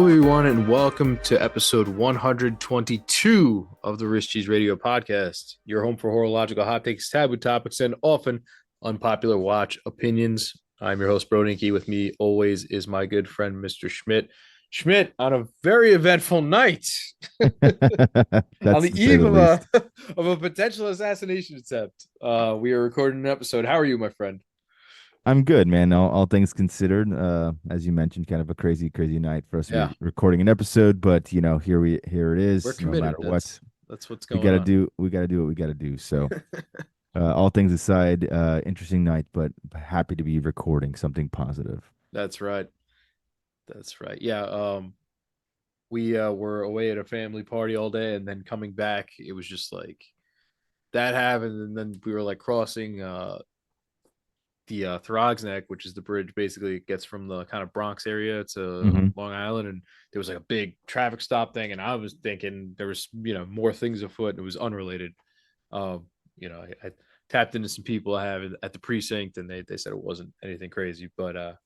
everyone, and welcome to episode 122 of the Rich Cheese Radio Podcast, your home for horological hot takes, taboo topics, and often unpopular watch opinions. I'm your host, Brodinky. With me always is my good friend, Mr. Schmidt. Schmidt, on a very eventful night, on That's the to say eve the of least. a potential assassination attempt, we are recording an episode. How are you, my friend? I'm good, man. All things considered, as you mentioned, kind of a crazy, crazy night for us to Yeah, be recording an episode. But here it we're is. No committed. matter what, That's what's we going gotta on. do. We gotta do what we gotta do. So, all things aside, interesting night, but happy to be recording something positive. That's right. That's right. Yeah. We were away at a family party all day, and then coming back, it was just like that happened, and then we were like crossing the Throgs Neck, which is the bridge basically it gets from the kind of Bronx area to Hmm. Long Island, and there was like a big traffic stop thing, and I was thinking there was more things afoot, and it was unrelated. Um, I tapped into some people I have at the precinct, and they said it wasn't anything crazy, but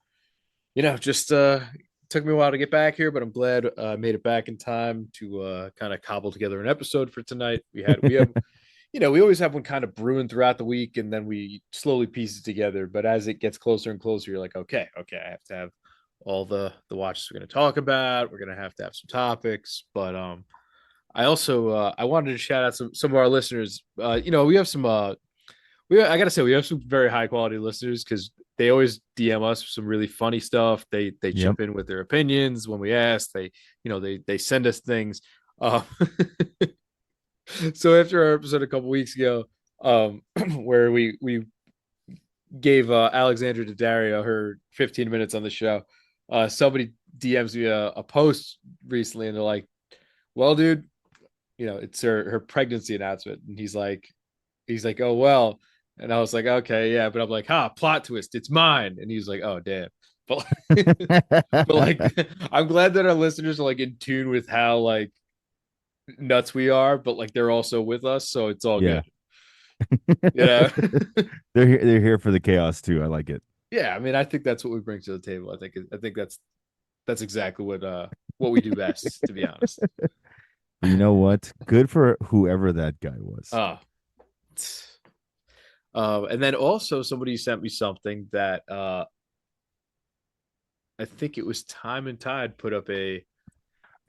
just took me a while to get back here, but I'm glad I made it back in time to kind of cobble together an episode for tonight. We always have one kind of brewing throughout the week, and then we slowly piece it together. But as it gets closer and closer, you're like, okay, I have to have all the watches we're going to talk about. We're going to have some topics, but I also I wanted to shout out some of our listeners. We have some I gotta say we have some very high quality listeners because they always DM us some really funny stuff. They Yep. chip in with their opinions when we ask. They send us things. Uh, so after our episode a couple weeks ago, where we gave Alexandra Daddario her 15 minutes on the show, somebody DMs me a post recently, and they're like, "Well, dude, it's her pregnancy announcement," and he's like, "Oh well." And I was like, "Okay, yeah," but I'm like, plot twist, it's mine. And he's like, "Oh damn." But but like I'm glad that our listeners are like in tune with how like nuts we are, but like they're also with us, so it's all Yeah. good. You know? They're here for the chaos too. I like it. Yeah, I mean, I think that's what we bring to the table. I think that's exactly what we do best, to be honest. But you know what? Good for whoever that guy was. Uh and then also somebody sent me something that I think it was Time and Tide put up a.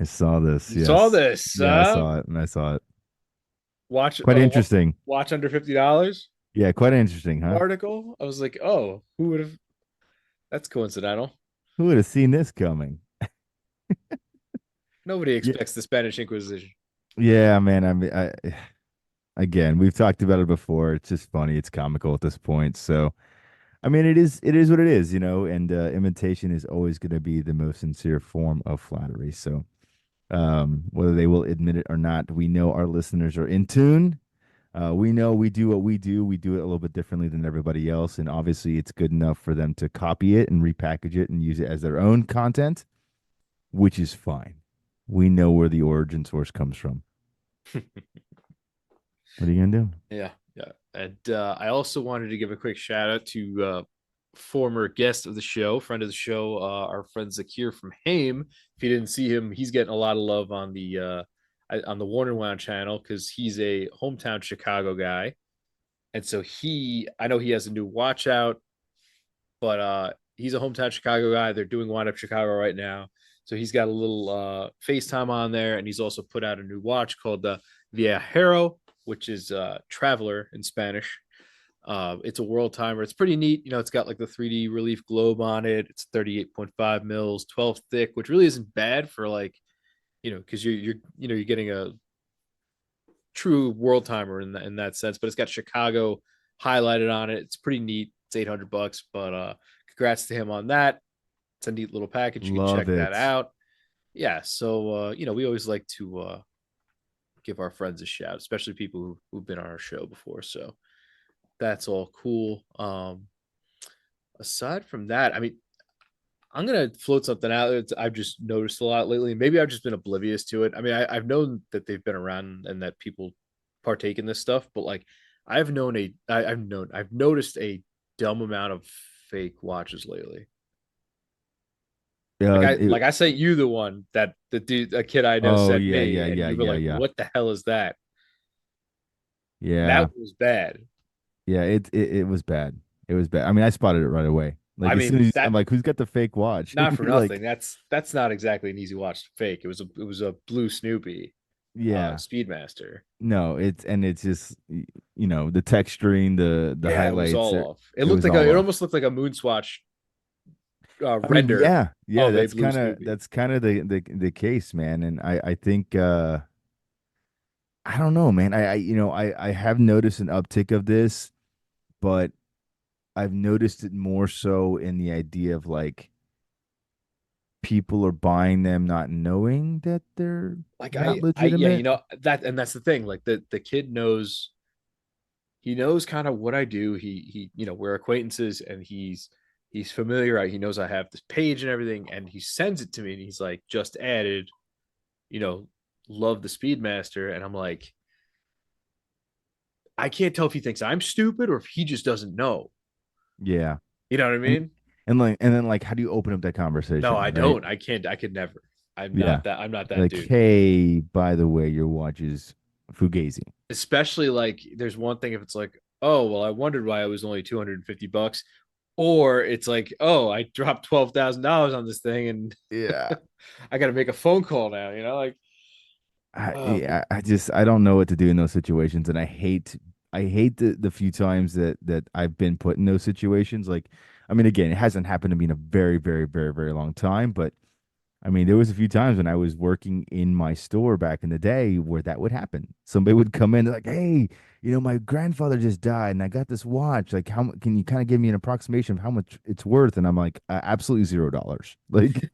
I saw this. You saw Yes. this, Yeah, I saw it, and I saw it. watch Quite interesting. watch under $50 Yeah, quite interesting, huh? article. I was like, oh, who would have? That's coincidental. Who would have seen this coming? Nobody Yeah, expects the Spanish Inquisition. yeah, man. Again, we've talked about it before. It's just funny. It's comical at this point. So, I mean, it is what it is, and imitation is always going to be the most sincere form of flattery. So, whether they will admit it or not, we know our listeners are in tune. We know we do what we do. We do it a little bit differently than everybody else, and obviously, it's good enough for them to copy it and repackage it and use it as their own content, which is fine. We know where the origin source comes from. What are you gonna do? Yeah, yeah. And I also wanted to give a quick shout out to former guest of the show, friend of the show, our friend Zakir from Haim. If you didn't see him, he's getting a lot of love on the Warner Wound channel because he's a hometown Chicago guy, and so I know he has a new watch out, but he's a hometown Chicago guy. They're doing Wind Up Chicago right now, so he's got a little FaceTime on there, and he's also put out a new watch called the Viajero, which is traveler in Spanish. It's a world timer. It's pretty neat. It's got like the 3D relief globe on it. It's 38.5 mils, 12 thick, which really isn't bad for like, because you're getting a true world timer in that sense. But it's got Chicago highlighted on it. It's pretty neat. It's $800, but congrats to him on that. It's a neat little package. You can Love check that it. out. Yeah. So we always like to give our friends a shout, especially people who've been on our show before. So that's all cool. Aside from that, I mean, I'm gonna float something out that I've just noticed a lot lately. Maybe I've just been oblivious to it. I mean, I've known that they've been around and that people partake in this stuff, but like I've noticed a dumb amount of fake watches lately. It, Like I sent you the one that the dude, a kid I know oh sent yeah, me, yeah, and yeah, you were yeah, like, yeah, "What the hell is that?" yeah, That was bad. yeah. It was bad. It was bad. I mean, I spotted it right away. Like I as soon mean, as I'm that like, who's got the fake watch? not for You're like, nothing. That's not exactly an easy watch to fake. It was a blue Snoopy, yeah, Speedmaster. no, it's just the texturing, the Yeah, it was highlights. all off. It was all It off. almost looked like a Moonswatch I mean, render yeah, yeah. of a That's blue kind of Snoopy. that's kind of the case, man. And I think I don't know, man. I have noticed an uptick of this, but I've noticed it more so in the idea of like people are buying them not knowing that they're Like not yeah, legitimate. that, and that's the thing. Like the kid knows, he knows kind of what I do. We're acquaintances, and he's familiar. Right? He knows I have this page and everything, and he sends it to me, and he's like, just added, you know, love the Speedmaster, and I'm like, I can't tell if he thinks I'm stupid or if he just doesn't know. Yeah. You know what I And mean? and then like how do you open up that No, conversation, I right? don't. I can't. I could never. Yeah. I'm not that Like, dude. hey, by the way, your watch is Fugazi. Especially like, there's one thing if it's like, oh well, I wondered why it was only $250, or it's like, oh, I dropped $12,000 on this thing, and Yeah. I got to make a phone call now. But I just I don't know what to do in those situations, and I hate the few times that I've been put in those situations. Like, I mean, again, it hasn't happened to me in a very, very, very, very long time, but I mean, there was a few times when I was working in my store back in the day where that would happen. Somebody would come in like, "Hey, my grandfather just died, and I got this watch. Like, can you kind of give me an approximation of how much it's worth?" And I'm like, "Absolutely $0." Like,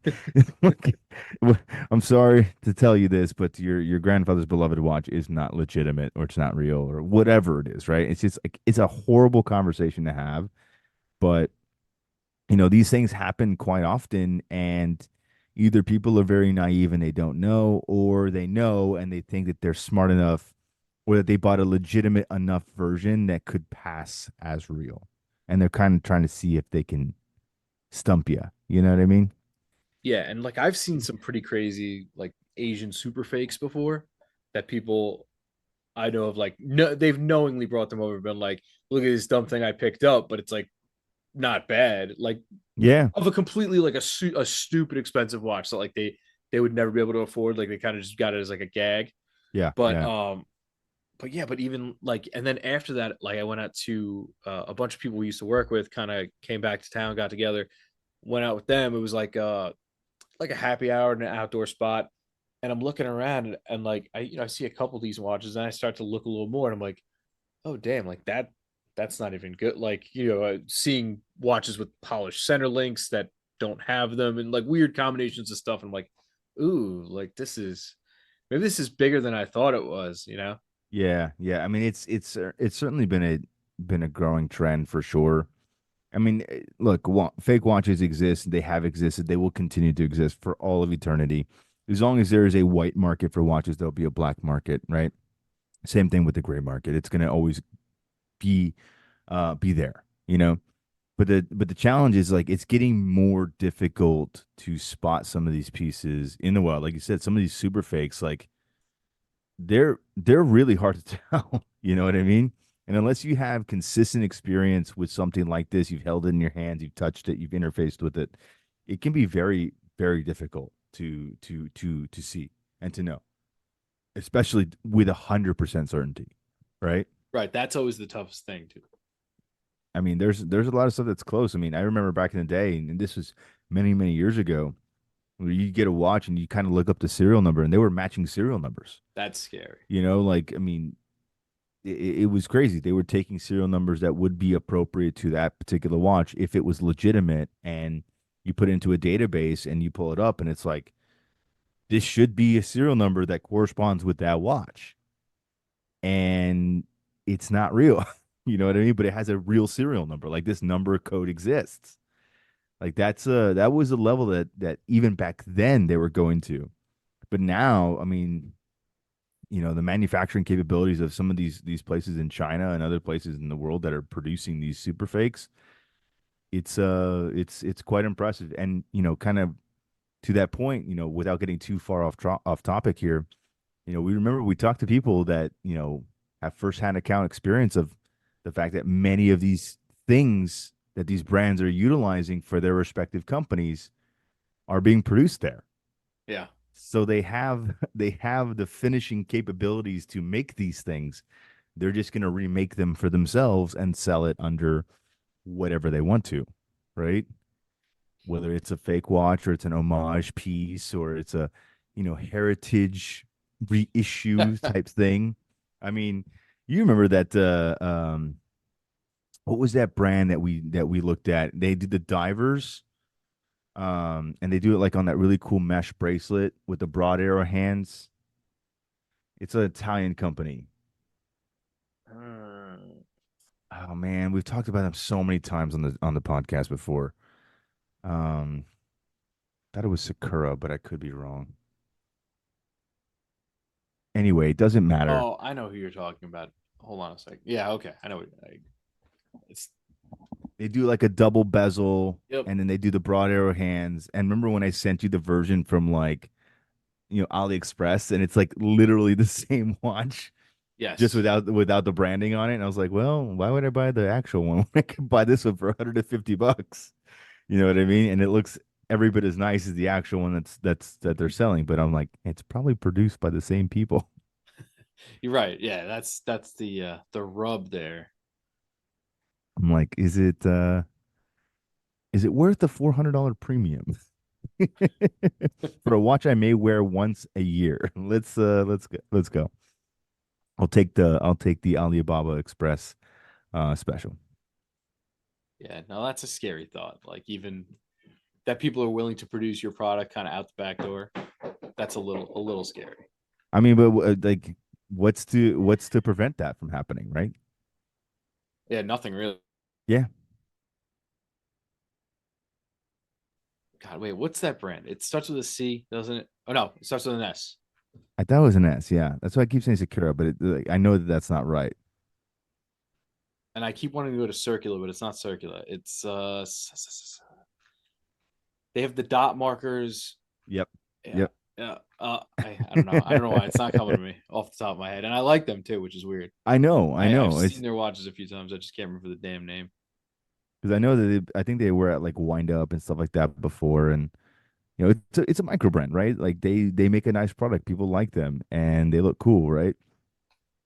like, I'm sorry to tell you this, but your grandfather's beloved watch is not legitimate, or it's not real, or whatever it is, right? It's just like it's a horrible conversation to have, but these things happen quite often, and either people are very naive and they don't know, or they know and they think that they're smart enough, or that they bought a legitimate enough version that could pass as real. And they're kind of trying to see if they can stump you. You know what I mean? yeah, and like I've seen some pretty crazy like Asian super fakes before that people I know of, like, no, they've knowingly brought them over and been like, look at this dumb thing I picked up, but it's like not bad. Like, Yeah. of a completely like a stupid expensive watch that like they would never be able to afford. Like they kind of just got it as like a gag. Yeah. But Yeah. but yeah, but even like, and then after that, like I went out to a bunch of people we used to work with, kind of came back to town, got together, went out with them. It was like a happy hour in an outdoor spot. And I'm looking around, and like I see a couple decent watches, and I start to look a little more, and I'm like, oh damn, like that's not even good. Like, seeing watches with polished center links that don't have them, and like weird combinations of stuff. And I'm like, ooh, like maybe this is bigger than I thought it was. Yeah. Yeah. I mean, it's certainly been a growing trend for sure. I mean, look, fake watches exist. They have existed. They will continue to exist for all of eternity. As long as there is a white market for watches, there'll be a black market, right? Same thing with the gray market. It's going to always be be there, you know. But the challenge is like it's getting more difficult to spot some of these pieces in the wild. Like you said, some of these super fakes, like they're really hard to tell. You know what I mean? And unless you have consistent experience with something like this, you've held it in your hands, you've touched it, you've interfaced with it, it can be very, very difficult to see and to know, especially with 100% certainty, right? Right. That's always the toughest thing too. I mean, there's a lot of stuff that's close. I mean, I remember back in the day, and this was many, many years ago, where you get a watch and you kind of look up the serial number, and they were matching serial numbers. That's scary. Like I mean, it was crazy. They were taking serial numbers that would be appropriate to that particular watch if it was legitimate, and you put it into a database and you pull it up, and it's like this should be a serial number that corresponds with that watch, and it's not real. You know what I mean? But it has a real serial number. Like this number code exists. Like that was a level that even back then they were going to. But now, I mean, the manufacturing capabilities of some of these places in China and other places in the world that are producing these super fakes, it's quite impressive. And kind of to that point, without getting too far off topic here, we remember we talked to people that, have firsthand account experience of the fact that many of these things that these brands are utilizing for their respective companies are being produced there. Yeah. So they have the finishing capabilities to make these things. They're just going to remake them for themselves and sell it under whatever they want to, right? Whether it's a fake watch or it's an homage piece or it's a, heritage reissue type thing. I mean, you remember that what was that brand that we looked at? They did the divers, and they do it like on that really cool mesh bracelet with the broad arrow hands. It's an Italian company. Hmm. Oh man, we've talked about them so many times on the podcast before. Um, thought it was Sakura, but I could be wrong. Anyway, it doesn't matter. Oh, I know who you're talking about. Hold on a second. Yeah, okay. I know. It's They do like a double bezel, yep. and then they do the broad arrow hands. And remember when I sent you the version from like, AliExpress, and it's like literally the same watch, just Yes. without the branding on it. And I was like, well, why would I buy the actual one when I could buy this one for $150? You know what I mean? And it looks every bit as nice as the actual one that they're selling. But I'm like, it's probably produced by the same people. You're right. Yeah, that's the rub there. I'm like, is it worth the $400 premium for a watch I may wear once a year? Let's go. I'll take the Alibaba Express special. Yeah, no, that's a scary thought. Like even that people are willing to produce your product kind of out the back door. That's a little scary. I mean, but like, what's to prevent that from happening, right? Yeah, nothing really. Yeah, God, wait, what's that brand? It starts with a C, doesn't it? Oh no, it starts with an S. I thought it was an S. Yeah, that's why I keep saying Sakura, but like, I know that that's not right. And I keep wanting to go to circular, but it's not circular. It's they have the dot markers. Yep. Yeah, Yep. yeah. I don't know. I don't know why it's not coming to me off the top of my head, and I like them too, which is weird. I know. I I've know. seen It's their watches a few times. I just can't remember the damn name. because I know that I think they were at like Wind Up and stuff like that before, and it's a micro brand, right? Like they make a nice product. People like them and they look cool, right?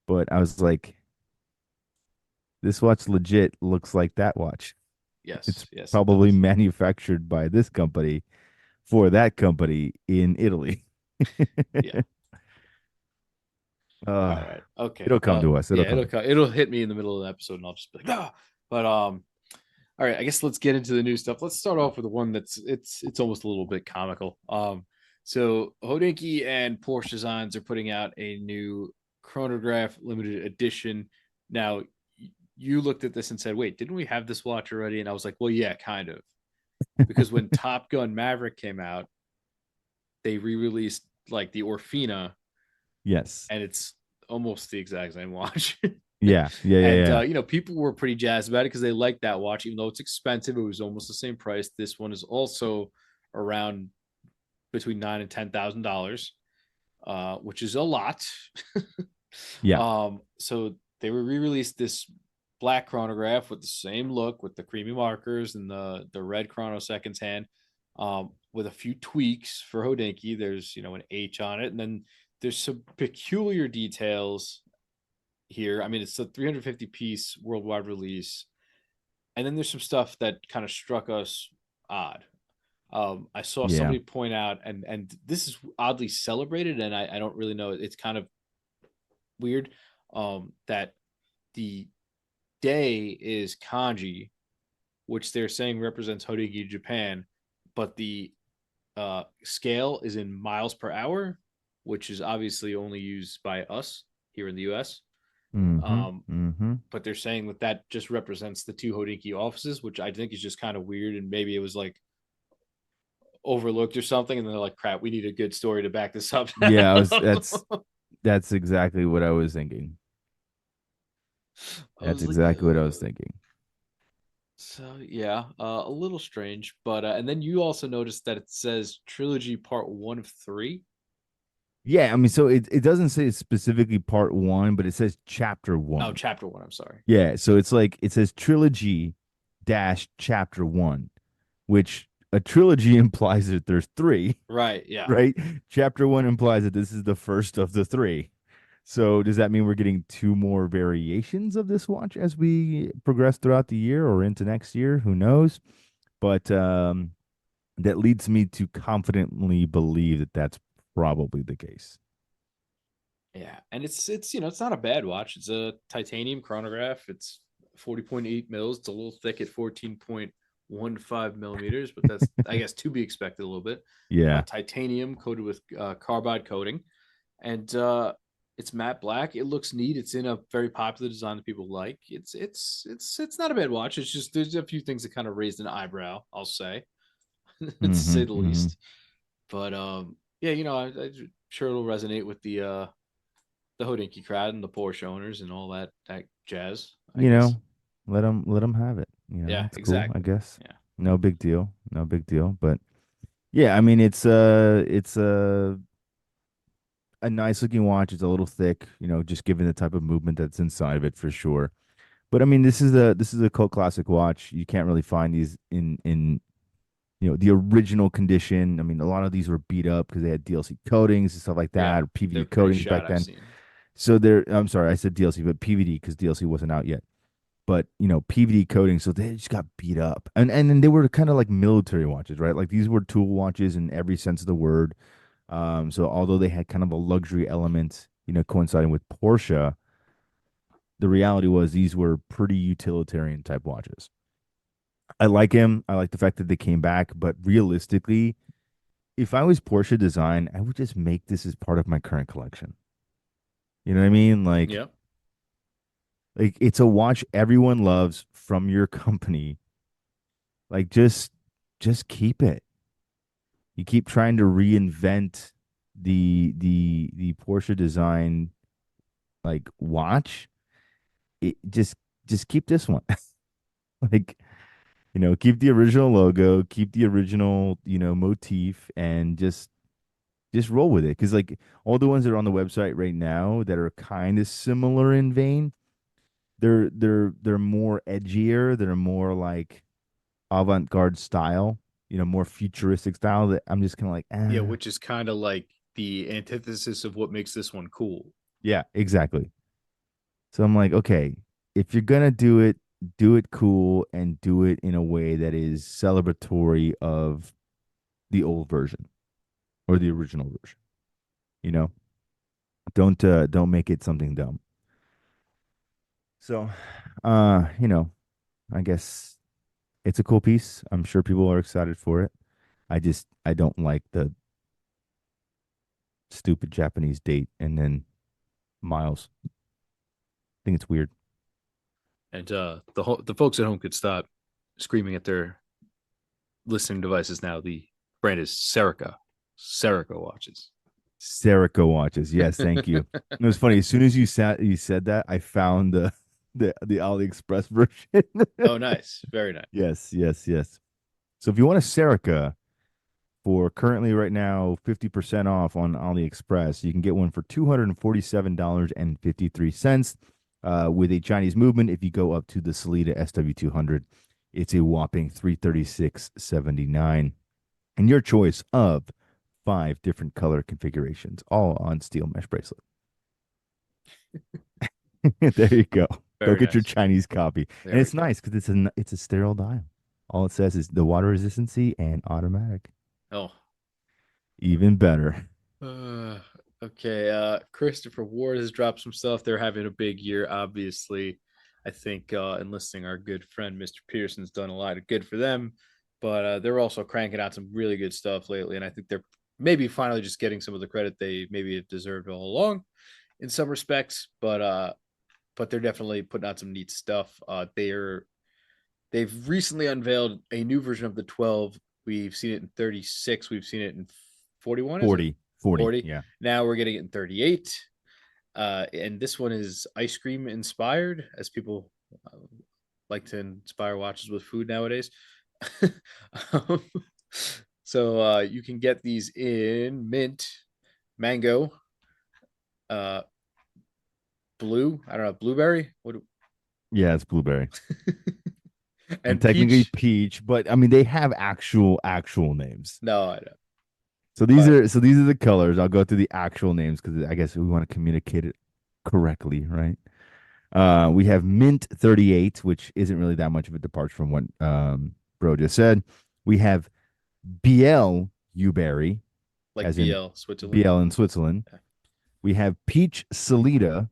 But I was like, this watch legit looks like that watch. It's Yes, yes, it probably does. manufactured by this company for that company in Italy. Yeah. All uh, right. Okay. it'll come to us. It'll Yeah, come. it'll hit me in the middle of the episode, and I'll just be like, ah. But all right. I guess let's get into the new stuff. Let's start off with the one it's almost a little bit comical. So Hodinkee and Porsche Designs are putting out a new chronograph limited edition. Now, you looked at this and said, "Wait, didn't we have this watch already?" And I was like, "Well, yeah, kind of." Because when Top Gun Maverick came out, they re-released like the Orfina, Yes. and it's almost the exact same watch. Yeah. Yeah. Yeah. And Yeah. people were pretty jazzed about it because they liked that watch, even though it's expensive. It was almost the same price. This one is also around between $9,000 and $10,000, which is a lot. Yeah. So they were re-released this black chronograph with the same look, with the creamy markers and the red chrono seconds hand, with a few tweaks for Hodinkee. There's an H on it, and then there's some peculiar details here. I mean, it's a 350 piece worldwide release, and then there's some stuff that kind of struck us odd. I saw Yeah. somebody point out, and this is oddly celebrated, and I don't really know. It's kind of weird, that the day is kanji, which they're saying represents Hodigi Japan, but the scale is in miles per hour, which is obviously only used by us here in the U.S. Mm-hmm. Um, Mm-hmm. but they're saying that just represents the two Hodinki offices, which I think is just kind of weird, and maybe it was like overlooked or something, and they're like, "Crap, we need a good story to back this up." Yeah. That's exactly what I was thinking. I That's was like, exactly what I was thinking. So yeah, a little strange, but and then you also noticed that it says trilogy part 1 of 3. Yeah, I mean, so it doesn't say it's specifically part one, but it says chapter Oh, one. chapter 1. I'm sorry. Yeah, so it's like it says trilogy dash chapter one, which a trilogy implies that there's three, Right. Yeah. right? Chapter one implies that this is the first of the three. So does that mean we're getting two more variations of this watch as we progress throughout the year or into next year? Who knows? But that leads me to confidently believe that that's probably the case. Yeah, and it's it's not a bad watch. It's a titanium chronograph. It's 40.8 mils. It's a little thick at 14.15 millimeters, but that's I guess to be expected a little bit. Yeah. Titanium coated with carbide coating, and it's matte black. It looks neat. It's in a very popular design that people like. It's not a bad watch. It's just there's a few things that kind of raised an eyebrow, I'll say, to Mm-hmm. say the Mm-hmm. least. But yeah, I'm sure it'll resonate with the Hodinkee crowd and the Porsche owners and all that jazz, I You guess. know, let them have it. You know, Yeah, that's cool, I exactly. guess. Yeah. No big deal. No big deal. But yeah, I mean it's a nice looking watch. It's a little thick, you know, just given the type of movement that's inside of it for sure. But I mean, this is a cult classic watch. You can't really find these in you know the original condition. I mean, a lot of these were beat up because they had DLC coatings and stuff like Yeah. that, or They're PVD pretty coatings shot back I've then. seen. So they're I'm sorry, I said DLC, but PVD because DLC wasn't out yet. But you know, PVD coating, so they just got beat up, and then they were kind of like military watches, right? Like these were tool watches in every sense of the word. So although they had kind of a luxury element, you know, coinciding with Porsche, the reality was these were pretty utilitarian type watches. I like him. I like the fact that they came back, but realistically, if I was Porsche design, I would just make this as part of my current collection. You know what I mean? Yeah. Like it's a watch everyone loves from your company. Like just keep it. You keep trying to reinvent the Porsche design like watch. It just keep this one. Like, you know, keep the original logo, keep the original, you know, motif and just roll with it. Cause like all the ones that are on the website right now that are kind of similar in vein, they're more edgier, they're more like avant-garde style, you know, more futuristic style that I'm just kind of like, Yeah, ah, which is kind of like the antithesis of what makes this one cool. yeah, exactly. So I'm like, okay, if you're gonna do it cool and do it in a way that is celebratory of the old version or the original version. You know, don't make it something dumb. So, you know, I guess it's a cool piece. I'm sure people are excited for it. I don't like the stupid Japanese date and then miles. I think it's weird. And the folks at home could stop screaming at their listening devices now. The brand is Serica watches. Serica watches. Yes, thank you. It was funny. As soon as you said that, I found the AliExpress version. Oh, nice. Very nice. Yes, yes, yes. So if you want a Serica for currently right now 50% off on AliExpress, you can get one for $247.53 with a Chinese movement. If you go up to the Salida SW200, it's a whopping 336.79. And your choice of five different color configurations, all on steel mesh bracelet. There you go. Go Very get your nice. Chinese copy. And There we it's go. nice because it's a sterile dial. All it says is the water resistancy and automatic. Oh, Even better. Uh, okay. Christopher Ward has dropped some stuff. They're having a big year, obviously. I think enlisting our good friend Mr. Pearson's done a lot of good for them, but they're also cranking out some really good stuff lately, and I think they're maybe finally just getting some of the credit they maybe have deserved all along in some respects. But they're definitely putting out some neat stuff. They've recently unveiled a new version of the 12. We've seen it in 36. We've seen it in 41. Is it 40. 40? Yeah. Now we're getting it in 38. And this one is ice cream inspired, as people uh, like to inspire watches with food nowadays. um, so you can get these in mint, mango, uh, blue. I don't know, blueberry. What? Yeah, it's blueberry. And And technically peach. peach, but I mean they have actual names. No, I don't. So But these are the colors. I'll go through the actual names because I guess we want to communicate it correctly, right? We have Mint 38, which isn't really that much of a departure from what Bro just said. We have BL Uberry, like as in BL, Switzerland. BL in Switzerland. Yeah. We have Peach Salida.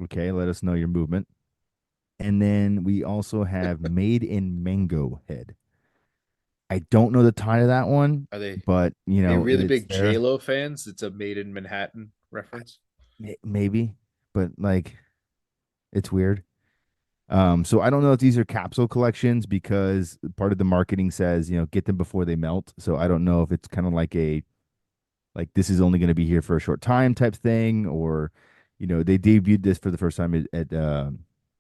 Okay, let us know your movement. And then we also have Made in Mango Head. I don't know the tie to that one, Are but they really it's big J there. Lo fans? It's a Made in Manhattan reference. Maybe, but like it's weird. So I don't know if these are capsule collections because part of the marketing says, get them before they melt. So I don't know if it's kind of like this is only going to be here for a short time type thing, or they debuted this for the first time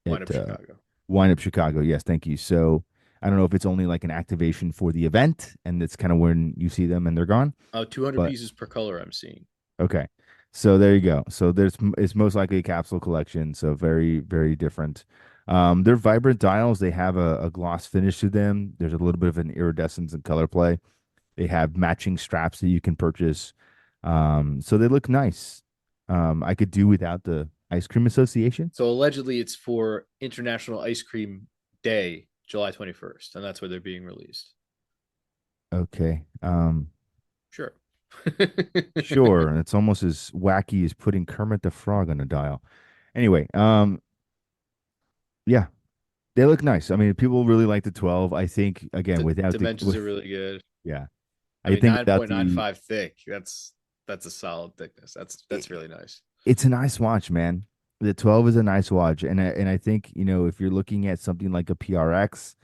Wine at up Chicago. Wine Up Chicago. Yes, thank you. So I don't know if it's only like an activation for the event, and that's kind of when you see them and they're gone. 200 But pieces per color. I'm seeing. okay, so there you go. So it's most likely a capsule collection. So very very different. They're vibrant dials. They have a gloss finish to them. There's a little bit of an iridescence and color play. They have matching straps that you can purchase. So they look nice. I could do without the ice cream association. So allegedly, it's for International Ice Cream Day, July 21st, and that's where they're being released. Okay. Sure. Sure. And it's almost as wacky as putting Kermit the Frog on a dial. Anyway, yeah, they look nice. I mean, people really like the 12. I think again, without the Dimensions are with really good. yeah, I I mean, think without the 9.95 thick. That's a solid thickness. That's it, really nice. it's a nice watch, man. The 12 is a nice watch, and I think if you're looking at something like a PRX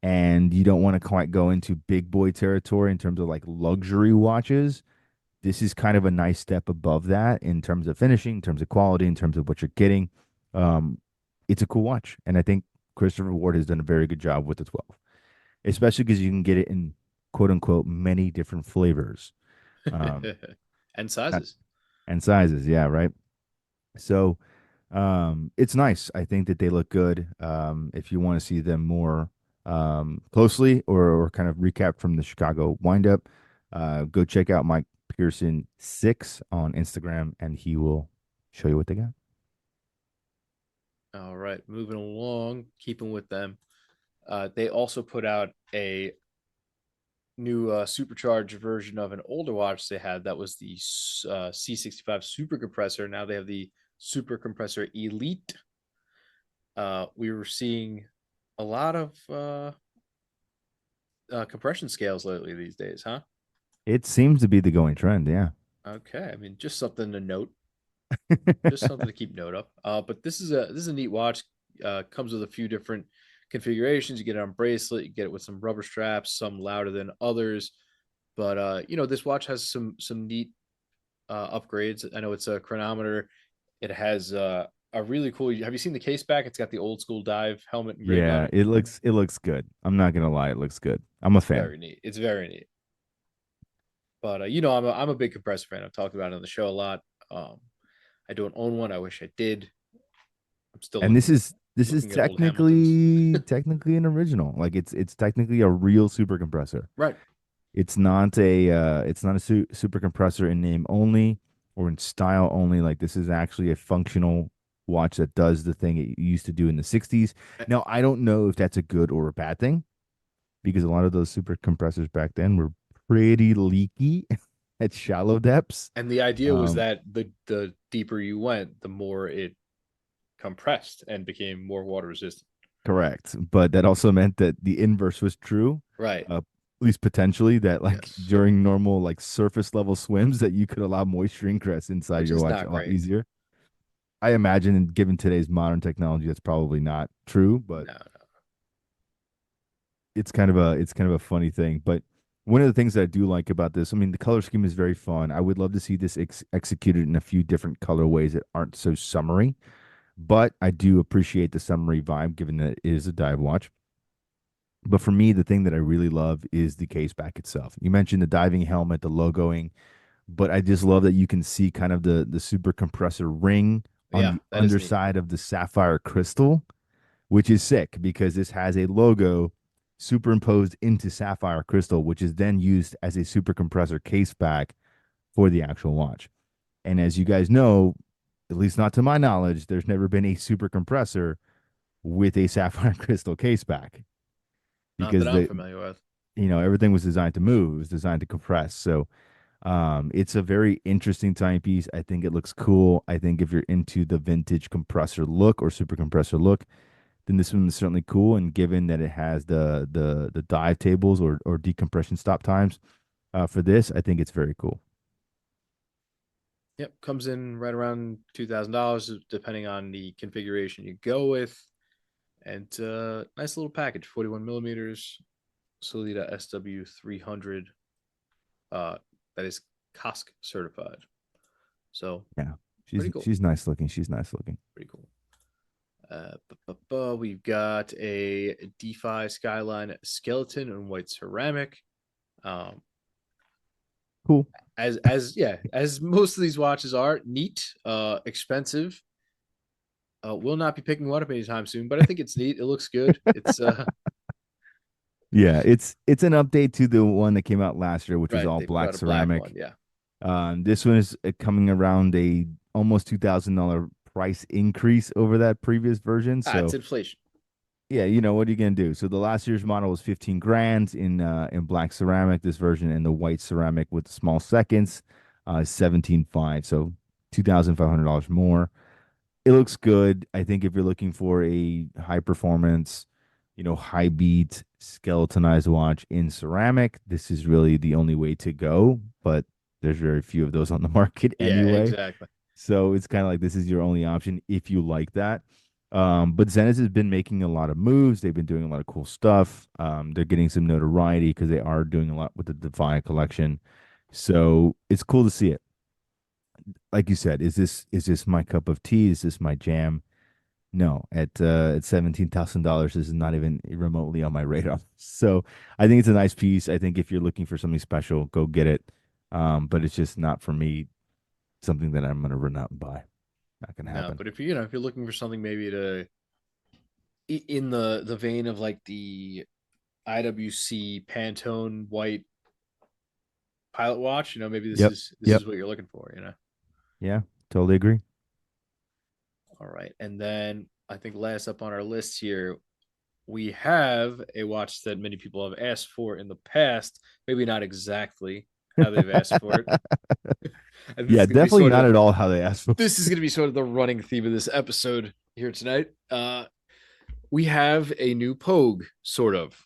and you don't want to quite go into big boy territory in terms of like luxury watches, this is kind of a nice step above that in terms of finishing, in terms of quality, in terms of what you're getting. Um, it's a cool watch, and I think Christopher Ward has done a very good job with the 12, especially because you can get it in quote unquote many different flavors, um, And not- sizes. and sizes. Yeah, right. So it's nice. I think that they look good. If you want to see them more closely or kind of recap from the Chicago windup, go check out Mike Pearson 6 on Instagram, and he will show you what they got. All right, moving along, keeping with them. They also put out a new supercharged version of an older watch they had. That was the C65 super compressor. Now they have the super compressor elite. We were seeing a lot of compression scales lately these days, huh? It seems to be the going trend. Yeah. Okay, I mean, just something to note, just something to keep note of. But this is a neat watch. Comes with a few different configurations. You get it on bracelet, you get it with some rubber straps, some louder than others. But this watch has some neat upgrades. I know it's a chronometer. It has a really cool. Have you seen the case back? It's got the old school dive helmet engraved on Yeah, it. it looks good. I'm not gonna lie, it looks good. I'm a It's fan. very neat. It's very neat. But I'm a big compressor fan. I've talked about it on the show a lot. Um, I don't own one. I wish I did. I'm still And this is looking at old Hamiltons. technically an original. Like it's technically a real super compressor. Right. It's not a super compressor in name only or in style only. Like this is actually a functional watch that does the thing it used to do in the 60s. Now, I don't know if that's a good or a bad thing because a lot of those super compressors back then were pretty leaky at shallow depths. And the idea was Um, that the deeper you went, the more it compressed and became more water resistant. Correct. But that also meant that the inverse was true, Right. at least potentially, that like Yes. during normal like surface level swims that you could allow moisture ingress inside Which your is watch not a lot great. easier. I imagine, given today's modern technology, that's probably not true, but No. it's kind of a funny thing. But one of the things that I do like about this, I mean, the color scheme is very fun. I would love to see this executed in a few different colorways that aren't so summery. But I do appreciate the summery vibe, given that it is a dive watch. But for me, the thing that I really love is the case back itself. You mentioned the diving helmet, the logoing, but I just love that you can see kind of the super compressor ring on Yeah, the that is neat. underside of the sapphire crystal, which is sick because this has a logo superimposed into sapphire crystal, which is then used as a super compressor case back for the actual watch. And as you guys know, at least not to my knowledge, there's never been a super compressor with a sapphire crystal case back Not that because I'm the familiar with. everything was designed to move, it was designed to compress. So it's a very interesting timepiece. I think it looks cool. I think if you're into the vintage compressor look or super compressor look, then this one is certainly cool. And given that it has the dive tables or decompression stop times for this, I think it's very cool. Yep, comes in right around $2,000 depending on the configuration you go with. And nice little package, 41 millimeters, Solita SW300. Uh, that is COSC certified. So Yeah, pretty cool. she's nice looking. She's nice looking. Pretty cool. We've got a DeFi Skyline skeleton in white ceramic. Um, Cool. as most of these watches are neat, expensive. Will not be picking one up anytime soon, but I think it's neat. It looks good. It's Yeah, it's an update to the one that came out last year, which was right. all They put black out a black one. ceramic. Yeah. This one is coming around a almost $2,000 price increase over that previous version. It's So inflation. yeah, what are you gonna do? So the last year's model was 15 grand in black ceramic. This version in the white ceramic with the small seconds, 17.5. So $2,500 more. It looks good. I think if you're looking for a high performance, high beat skeletonized watch in ceramic, this is really the only way to go. But there's very few of those on the market Yeah, anyway. exactly. So it's kind of like this is your only option if you like that. But Zenith has been making a lot of moves. They've been doing a lot of cool stuff. They're getting some notoriety because they are doing a lot with the Defiant collection. So it's cool to see it. Like you said, is this my cup of tea? Is this my jam? No, at $17,000, this is not even remotely on my radar. So I think it's a nice piece. I think if you're looking for something special, go get it. But it's just not for me something that I'm gonna run out and buy. Not gonna No, happen. but if you're looking for something maybe to in the vein of like the IWC Pantone white pilot watch, maybe this Yep. is this Yep. is what you're looking for. Yeah. Totally agree. All right. And then I think last up on our list here, we have a watch that many people have asked for in the past, maybe not exactly how they've asked for it. And Yeah, definitely not at all how they asked for. this is going to be sort of the running theme of this episode here tonight. We have a new Pogue, sort of.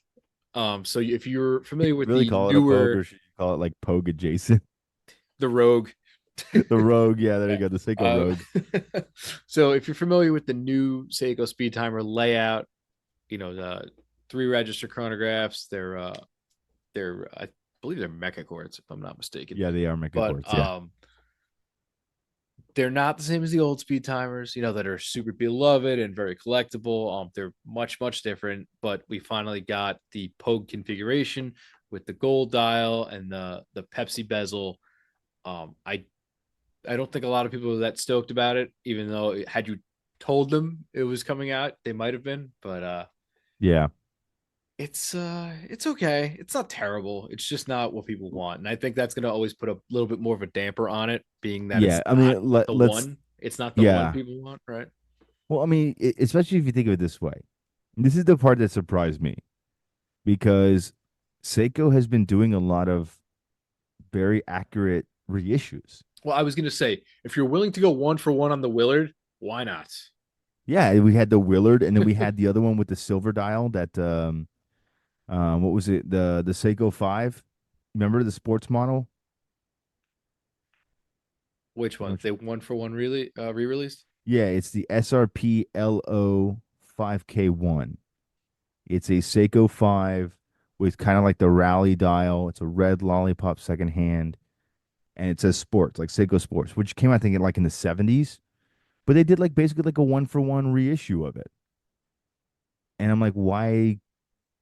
So if you're Should familiar you with really the call it a Pogue newer, or should you call it like Pogue adjacent? the Rogue, The Rogue. Yeah, there you yeah. go. The Seiko Uh, Rogue. so if you're familiar with the new Seiko Speed Timer layout, the three register chronographs, they're I believe they're mecha quartz if I'm not mistaken, Yeah, they are Mecha but Quartz. Yeah. they're not the same as the old speed timers, that are super beloved and very collectible. They're much different, but we finally got the Pogue configuration with the gold dial and the Pepsi bezel. I don't think a lot of people were that stoked about it, even though had you told them it was coming out, they might have been. But Yeah. it's okay. It's not terrible. It's just not what people want, and I think that's gonna always put a little bit more of a damper on it, being that Yeah. it's I not mean, the let's, one. It's not the one yeah. people want, right? Well, I mean, especially if you think of it this way. This is the part that surprised me because Seiko has been doing a lot of very accurate reissues. Well, I was gonna say, if you're willing to go one for one on the Willard, why not? Yeah, we had the Willard, and then we had the other one with the silver dial. That what was it? The Seiko 5. Remember the sports model? Which one? Which They one for one really re-released? Yeah, it's the SRP LO 5K1. It's a Seiko 5 with kind of like the rally dial. It's a red lollipop second hand, and it says sports, like Seiko Sports, which came I think like in the 70s. but they did like basically like a one for one reissue of it. And I'm like, why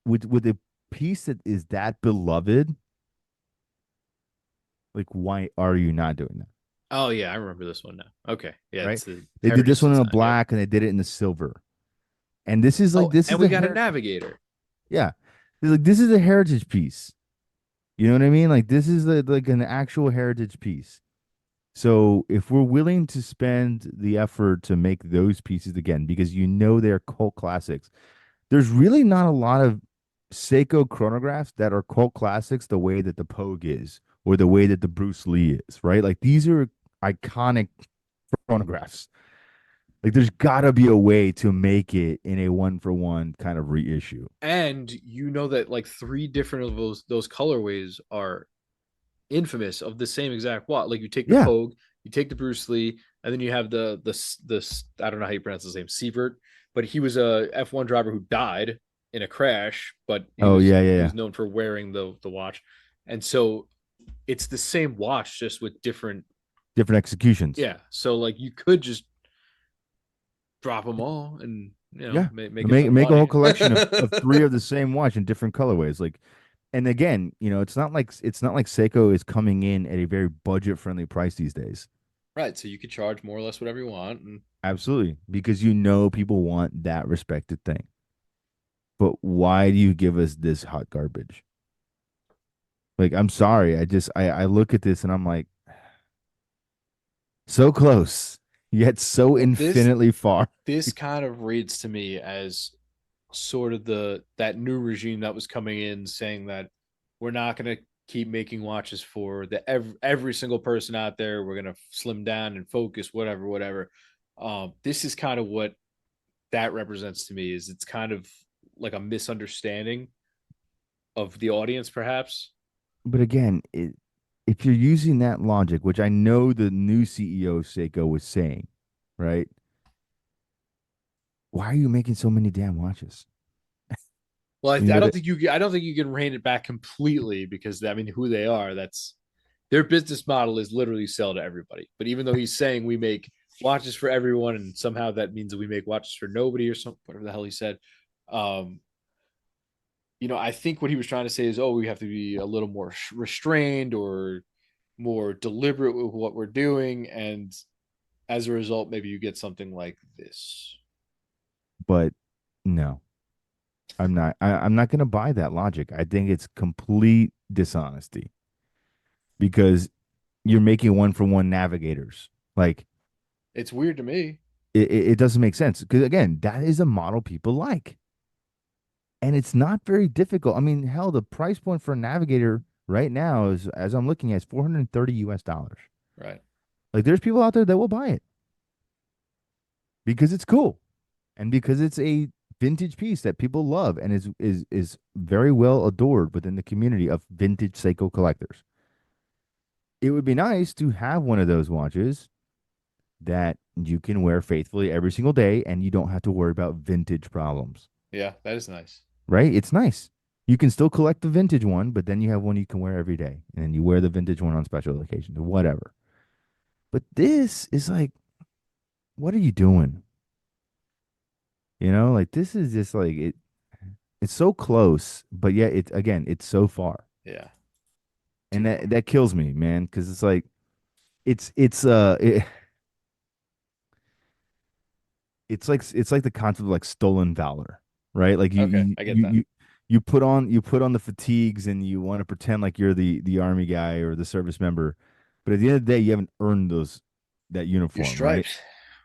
with a piece that is that beloved, like why are you not doing that? Oh yeah, I remember this one now. Okay, yeah, Right? it's the They did this heritage one in a design. Yep. black and they did it in the silver. And this is like Oh, this is and we the got a hair. navigator. Yeah. Like this is a heritage piece. You know what I mean? Like this is like an actual heritage piece. So if we're willing to spend the effort to make those pieces again, because you know they're cult classics, there's really not a lot of Seiko chronographs that are cult classics the way that the Pogue is or the way that the Bruce Lee is, right? Like these are iconic chronographs. Like there's gotta be a way to make it in a one for one kind of reissue. And you know that like three different of those colorways are infamous of the same exact watch. Like you take the Yeah. Pogue, you take the Bruce Lee, and then you have the I don't know how you pronounce his name, Sievert, but he was a F1 driver who died in a crash, but he Oh was yeah, yeah, he yeah. was known for wearing the watch, and so it's the same watch just with different. Different executions. Yeah, so like you could just drop them all and Yeah. make a ton of Make a whole money. collection of three of the same watch in different colorways. Like and again, it's not like Seiko is coming in at a very budget friendly price these days. Right, so you could charge more or less whatever you want, and Absolutely. Because you know people want that respected thing. But why do you give us this hot garbage? Like, I'm sorry. I look at this and I'm like, so close, yet so well, infinitely far. this kind of reads to me as sort of the that new regime that was coming in saying that we're not going to keep making watches for the every single person out there. We're going to slim down and focus, whatever. This is kind of what that represents to me. Is it's kind of like a misunderstanding of the audience, perhaps. But again, if you're using that logic, which I know the new CEO of Seiko was saying, right? Why are you making so many damn watches? Well, You I know don't that, think I don't think you can rein it back completely because I mean, who they are. That's their business model is literally sell to everybody. But even though he's saying we make watches for everyone, and somehow that means that we make watches for nobody or something, whatever the hell he said. Um, I think what he was trying to say is, oh, we have to be a little more restrained or more deliberate with what we're doing, and as a result, maybe you get something like this. but no, I'm not. I'm not going to buy that logic. I think it's complete dishonesty because you're making one for one navigators. Like It's weird to me. it doesn't make sense because again, that is a model people like, and it's not very difficult. I mean, hell, the price point for a navigator right now is, as I'm looking at, is $430 US. Right. Like, there's people out there that will buy it because it's cool and because it's a vintage piece that people love and is very well adored within the community of vintage Seiko collectors. It would be nice to have one of those watches that you can wear faithfully every single day and you don't have to worry about vintage problems, Yeah, that is nice. right? It's nice. You can still collect the vintage one, but then you have one you can wear every day. And then you wear the vintage one on special occasions or whatever. But this is like, what are you doing? Like this is just like it's so close, but yet it's again, it's so far. Yeah. And Too far. that kills me, man, because it's like it's it's like the concept of like stolen valor, right? Like Okay, I get that. you put on the fatigues and you want to pretend like you're the army guy or the service member, but at the end of the day, you haven't earned those that Your uniform, right? stripes.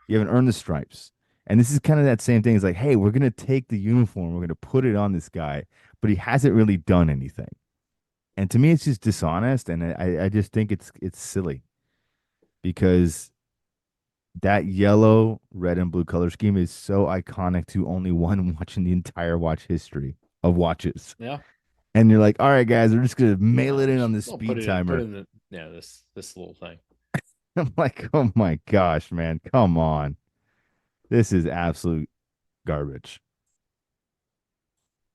You haven't earned the stripes. And this is kind of that same thing. It's like, hey, we're gonna take the uniform, we're gonna put it on this guy, but he hasn't really done anything. And to me, it's just dishonest, and I just think it's silly because that yellow, red, and blue color scheme is so iconic to only one watch in the entire watch history of watches. Yeah. And you're like, all right, guys, we're just gonna mail it in Just on this don't put speed it in. Put timer. in the this little thing. I'm like, oh my gosh, man, come on. This is absolute garbage.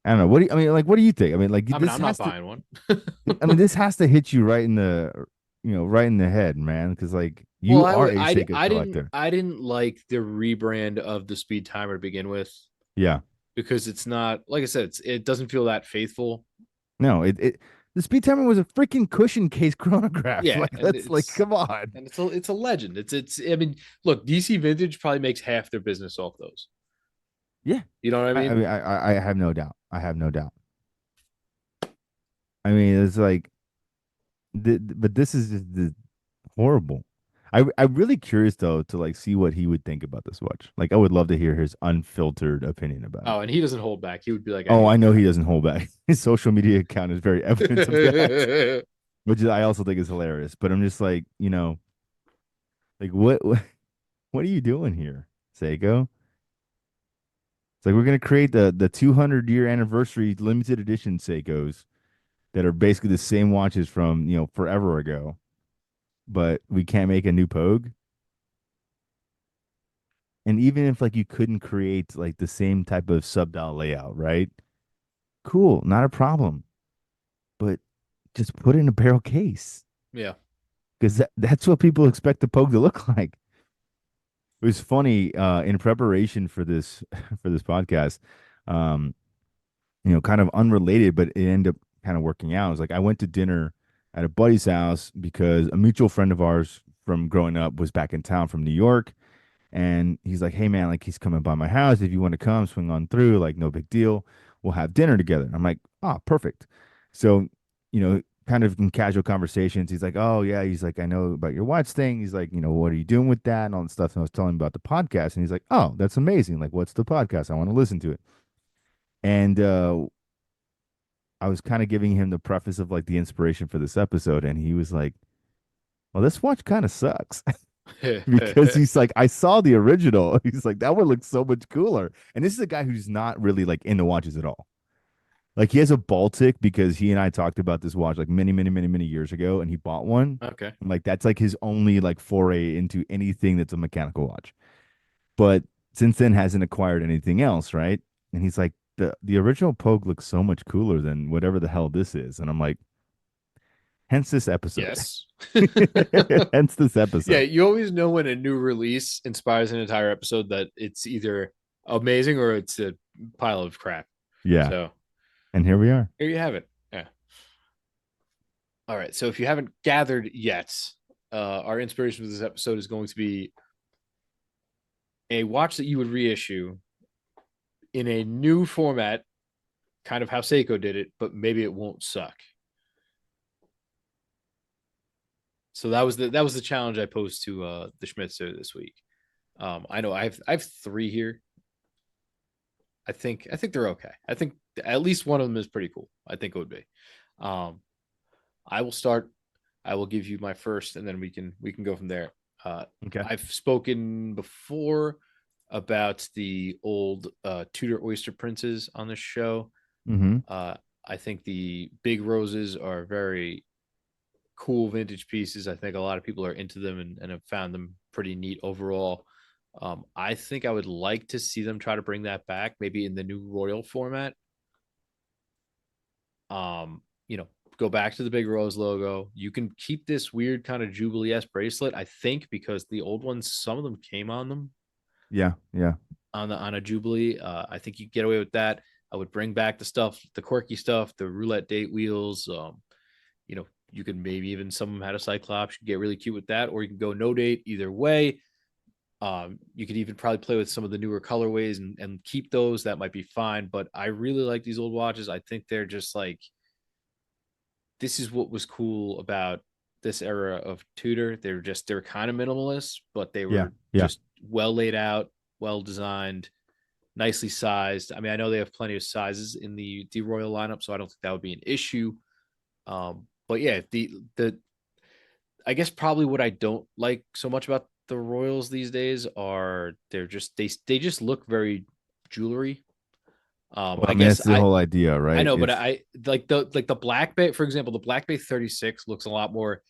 I don't know. I mean, like, what do you think? I mean, like, I mean, this I'm not has to, buying one. I mean, this has to hit you right in the, right in the head, man. Cause like, Well, You are a Seiko collector. I didn't like the rebrand of the speed timer to begin with Yeah. because it's not like I said, it doesn't feel that faithful. No, it the speed timer was a freaking cushion case chronograph. Yeah, Like that's like, come on. it's a legend. It's I mean, look, DC Vintage probably makes half their business off those. Yeah. You know what I I mean? mean, I have no doubt. I have no doubt. I mean, it's like, but this is just horrible. I'm really curious though to like see what he would think about this watch. Like, I would love to hear his unfiltered opinion about it. Oh, and he doesn't hold back. He would be like, I Oh, hate I this know he watch. doesn't hold back. His social media account is very evident of that, which I also think is hilarious. But I'm just like, like what are you doing here, Seiko? It's like we're gonna create the 200-year anniversary limited edition Seikos that are basically the same watches from forever ago, but we can't make a new Pogue. And even if like you couldn't create like the same type of sub dial layout, right? Cool, not a problem. But just put it in a barrel case Yeah. because that's what people expect the Pogue to look like. It was funny in preparation for this for this podcast. Um, kind of unrelated, but it ended up kind of working out. It was like I went to dinner at a buddy's house because a mutual friend of ours from growing up was back in town from New York. And he's like, hey, man, like he's coming by my house. If you want to come, swing on through, like no big deal. We'll have dinner together. I'm like, oh, perfect. So, kind of in casual conversations, he's like, oh, yeah. He's like, I know about your watch thing. He's like, what are you doing with that and all that stuff. And I was telling him about the podcast. And he's like, oh, that's amazing. Like, what's the podcast? I want to listen to it. And I was kind of giving him the preface of like the inspiration for this episode, and he was like, "Well, this watch kind of sucks," because he's like, "I saw the original." He's like, "That one looks so much cooler." And this is a guy who's not really like into watches at all. Like he has a Baltic because he and I talked about this watch like many, many, many, many years ago, and he bought one. Okay. And like that's like his only like foray into anything that's a mechanical watch. But since then hasn't acquired anything else, right? And he's like, the original Pogue looks so much cooler than whatever the hell this is. And I'm like, hence this episode. Yes. Hence this Yeah, episode. you always know when a new release inspires an entire episode that it's either amazing or it's a pile of crap. Yeah. So And here we are. here you have it. Yeah. All right. So if you haven't gathered yet, our inspiration for this episode is going to be a watch that you would reissue in a new format, kind of how Seiko did it, but maybe it won't suck. So that was the challenge I posed to the Schmitzer this week. I know I have three here. I think they're okay. I think at least one of them is pretty cool. I think it would be. Um, I will start. I will give you my first, and then we can go from there. Okay. I've spoken before about the old Tudor Oyster Princes on this show. Mm-hmm. Uh, I think the big roses are very cool vintage pieces. I think a lot of people are into them and have found them pretty neat overall. I think I would like to see them try to bring that back, maybe in the new Royal format. Um, you know, go back to the big rose logo. You can keep this weird kind of Jubilee S bracelet, I think, because the old ones, some of them came on them Yeah. Yeah. on a Jubilee. I think you get away with that. I would bring back the stuff, the quirky stuff, the roulette date wheels. You know, you could maybe even some of them had a Cyclops. You could get really cute with that, or you can go no date. Either way, you could even probably play with some of the newer colorways and keep those. That might be fine. But I really like these old watches. I think they're just like this is what was cool about this era of Tudor. They're kind of minimalist, but they Yeah. were Yeah. just well laid out, well designed, nicely sized. I mean, I know they have plenty of sizes in the Royal lineup, so I don't think that would be an issue. But yeah, the I guess probably what I don't like so much about the Royals these days are they just look very jewelry. Well, I I mean, guess that's the whole idea, I right? know, but It's I like the Black Bay, for example, the Black Bay 36 looks a lot more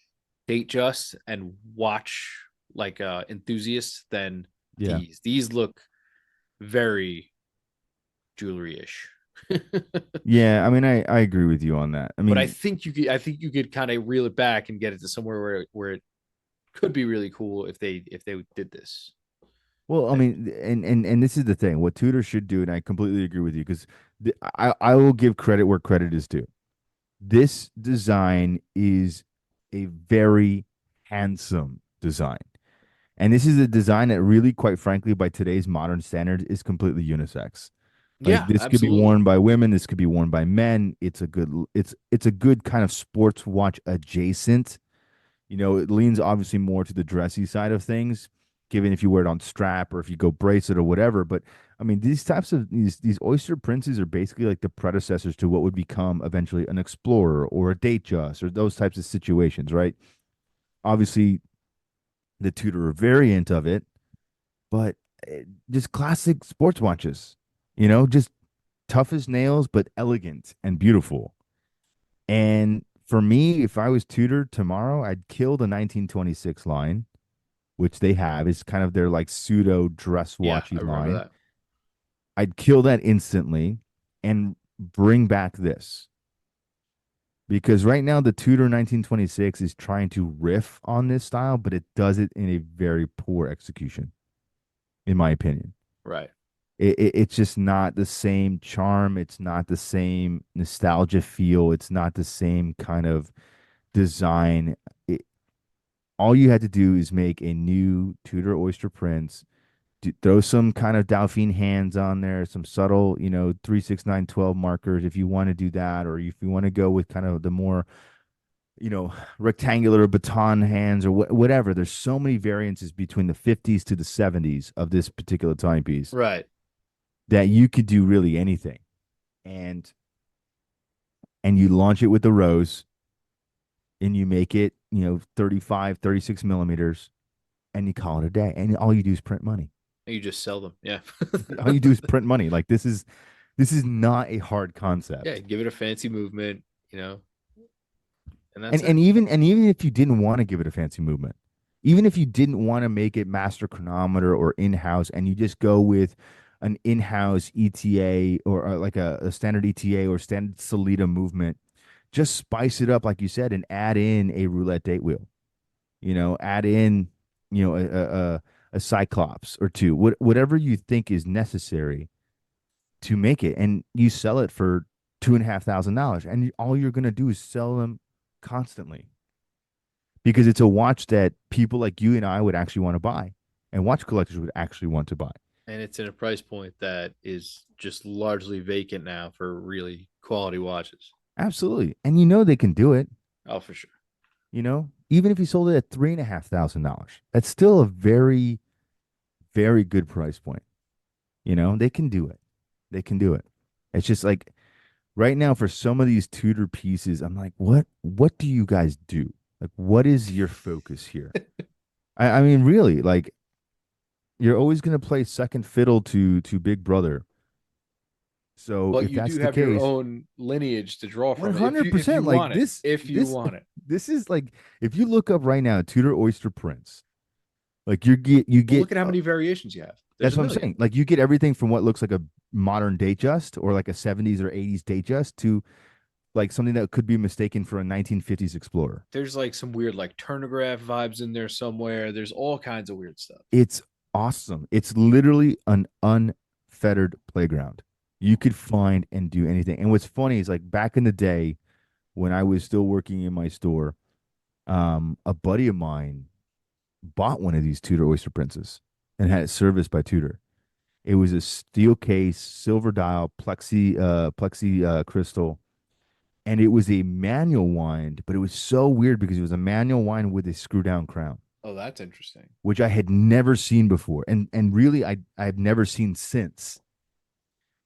date just and watch like enthusiasts than yeah. these. These look very jewelry-ish. Yeah. I mean, I agree with you on that. I But mean, I think you could kind of reel it back and get it to somewhere where it could be really cool if they did this. Well, I And mean, and this is the thing. What Tudor should do, and I completely agree with you, because I will give credit where credit is due. This design is a very handsome design. And this is a design that really, quite frankly, by today's modern standards, is completely unisex. Like yeah, this could be absolutely. worn by women, this could be worn by men. It's a good kind of sports watch adjacent. It leans obviously more to the dressy side of things, given if you wear it on strap or if you go bracelet or whatever. But I mean, these Oyster Princes are basically like the predecessors to what would become eventually an Explorer or a Datejust or those types of situations, right? Obviously, the Tudor variant of it, but just classic sports watches, just tough as nails, but elegant and beautiful. And for me, if I was Tudor tomorrow, I'd kill the 1926 line, which they have. Is kind of their like pseudo dress Yeah, watchy I remember line. that. I'd kill that instantly and bring back this. Because right now the Tudor 1926 is trying to riff on this style, but it does it in a very poor execution, in my opinion. Right. It's just not the same charm. It's not the same nostalgia feel. It's not the same kind of design. It, all you had to do is make a new Tudor Oyster Prince, throw some kind of Dauphine hands on there, some subtle, 36912 markers if you want to do that, or if you want to go with kind of the more, you know, rectangular baton hands or whatever. There's so many variances between the 50s to the 70s of this particular timepiece Right. that you could do really anything. And you launch it with the rose and you make it, 35, 36 millimeters, and you call it a day. And all you do is print money. You just sell them. Yeah. All you do is print money. Like this is not a hard Yeah, concept. give it a fancy movement, you know, and that's And it. even if you didn't want to give it a fancy movement, even if you didn't want to make it master chronometer or in-house, and you just go with an in-house ETA or like a standard ETA or standard Solita movement, just spice it up like you said and add in a roulette date wheel. Add in, a Cyclops or two, whatever you think is necessary to make it, and you sell it for $2,500, and all you're gonna do is sell them constantly because it's a watch that people like you and I would actually want to buy, and watch collectors would actually want to buy. And it's in a price point that is just largely vacant now for really quality watches. Absolutely, and they can do it. Oh, for sure. Even if you sold it at $3,500, that's still a very, very good price point. They can do it. They can do it. It's just like right now for some of these Tudor pieces, I'm like, what do you guys do? Like, what is your focus here? I mean, really, like you're always gonna play second fiddle to Big Brother. So But if you that's do the have your case, own lineage to draw from if you 100%, like want it. this If you this want it. this is like if you look up right now Tudor Oyster Prince, like you get Well, look at how many variations you have. There's that's a what I'm million. saying. Like you get everything from what looks like a modern Datejust or like a 70s or 80s Datejust to like something that could be mistaken for a 1950s Explorer. There's like some weird like turnograph vibes in there somewhere. There's all kinds of weird stuff. It's awesome. It's literally an unfettered playground. You could find and do anything. And what's funny is like back in the day when I was still working in my store, a buddy of mine bought one of these Tudor Oyster Princes and had it serviced by Tudor. It was a steel case, silver dial, plexi crystal, and it was a manual wind, but it was so weird because it was a manual wind with a screw down crown, Oh, that's interesting. which I had never seen before, and really I've never seen since.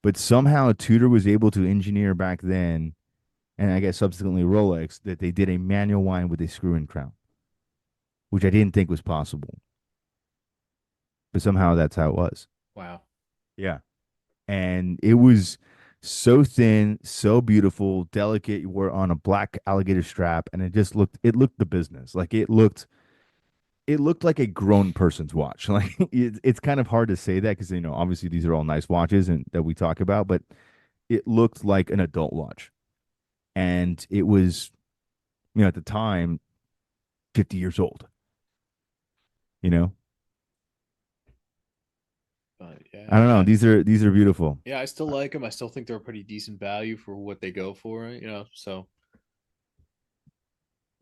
But somehow Tudor was able to engineer back then, and I guess subsequently Rolex, that they did a manual wind with a screw in crown, which I didn't think was possible, but somehow that's how it was. Wow. Yeah. And it was so thin, so beautiful, delicate. You wore it on a black alligator strap, and it looked the business. Like it looked like a grown person's watch. Like it's kind of hard to say that because obviously these are all nice watches and that we talk about, but it looked like an adult watch, and it was at the time 50 years old. you know. But I yeah, don't know. These are beautiful. yeah, I still like them. I still think they're a pretty decent value for what they go for, you know. So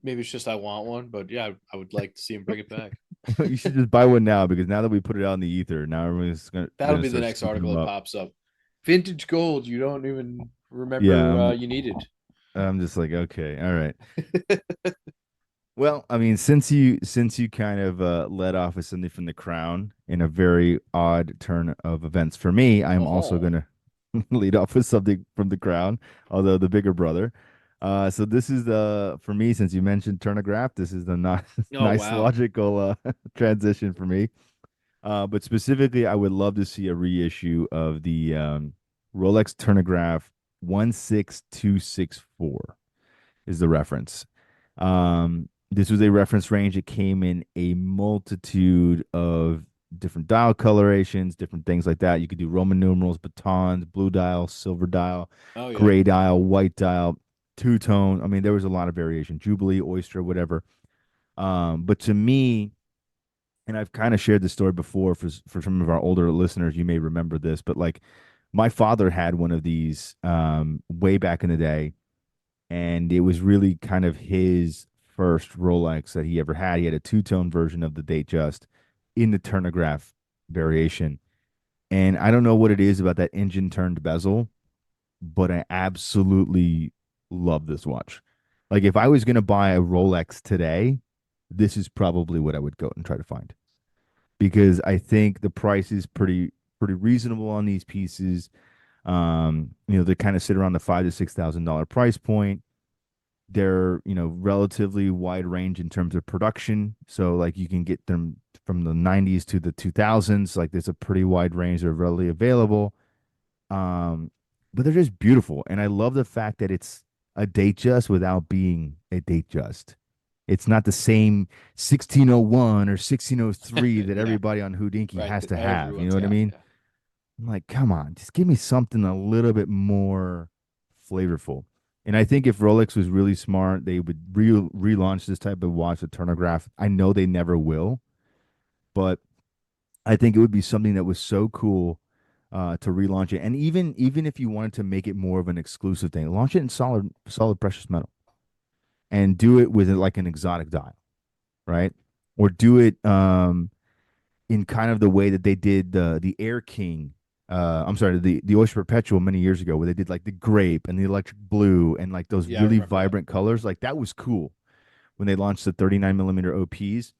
maybe it's just I want one, but yeah, I would like to see him bring it back. You should just buy one now because now that we put it out in the ether, now everyone's That'll gonna be the start next scooping article them that up. pops up. Vintage gold you don't even Yeah, remember you needed. I'm just like, okay, all right. Well, I mean, since you kind of led off with something from the Crown in a very odd turn of events for me, I'm also Oh, gonna lead off with something from the Crown, although the bigger brother. So this is the for me, since you mentioned Turnograph, this is the nice, oh nice wow. logical transition for me. But specifically, I would love to see a reissue of the Rolex Turnograph 16264 is the reference. This was a reference range. It came in a multitude of different dial colorations, different things like that. You could do Roman numerals, batons, blue dial, silver dial, Oh yeah. gray dial, white dial, two tone. I mean, there was a lot of variation. Jubilee, oyster, whatever. But to me, and I've kind of shared this story before for some of our older listeners, you may remember this, but like my father had one of these way back in the day, and it was really kind of his first Rolex that he ever had. He had a two-tone version of the Datejust in the Turnograph variation. And I don't know what it is about that engine turned bezel, but I absolutely love this watch. Like if I was going to buy a Rolex today, this is probably what I would go and try to find because I think the price is pretty reasonable on these pieces. They kind of sit around the $5,000 to $6,000 price point. They're relatively wide range in terms of production, so like you can get them from the 90s to the 2000s. Like there's a pretty wide range. They're readily available, but they're just beautiful, and I love the fact that it's a date just without being a date just. It's not the same 1601 or 1603 that Yeah, everybody on Houdinki right. has That to have. You know everyone's what I got. mean? Yeah. I'm like, come on, just give me something a little bit more flavorful. And I think if Rolex was really smart, they would relaunch this type of watch, the Turnograph. I know they never will, but I think it would be something that was so cool to relaunch it. And even if you wanted to make it more of an exclusive thing, launch it in solid precious metal and do it with like an exotic dial, right? Or do it in kind of the way that they did the Air King. I'm sorry, the Oyster Perpetual many years ago, where they did like the grape and the electric blue and like those Yeah, I really remember that. vibrant colors. Like that was cool when they launched the 39 millimeter OPs.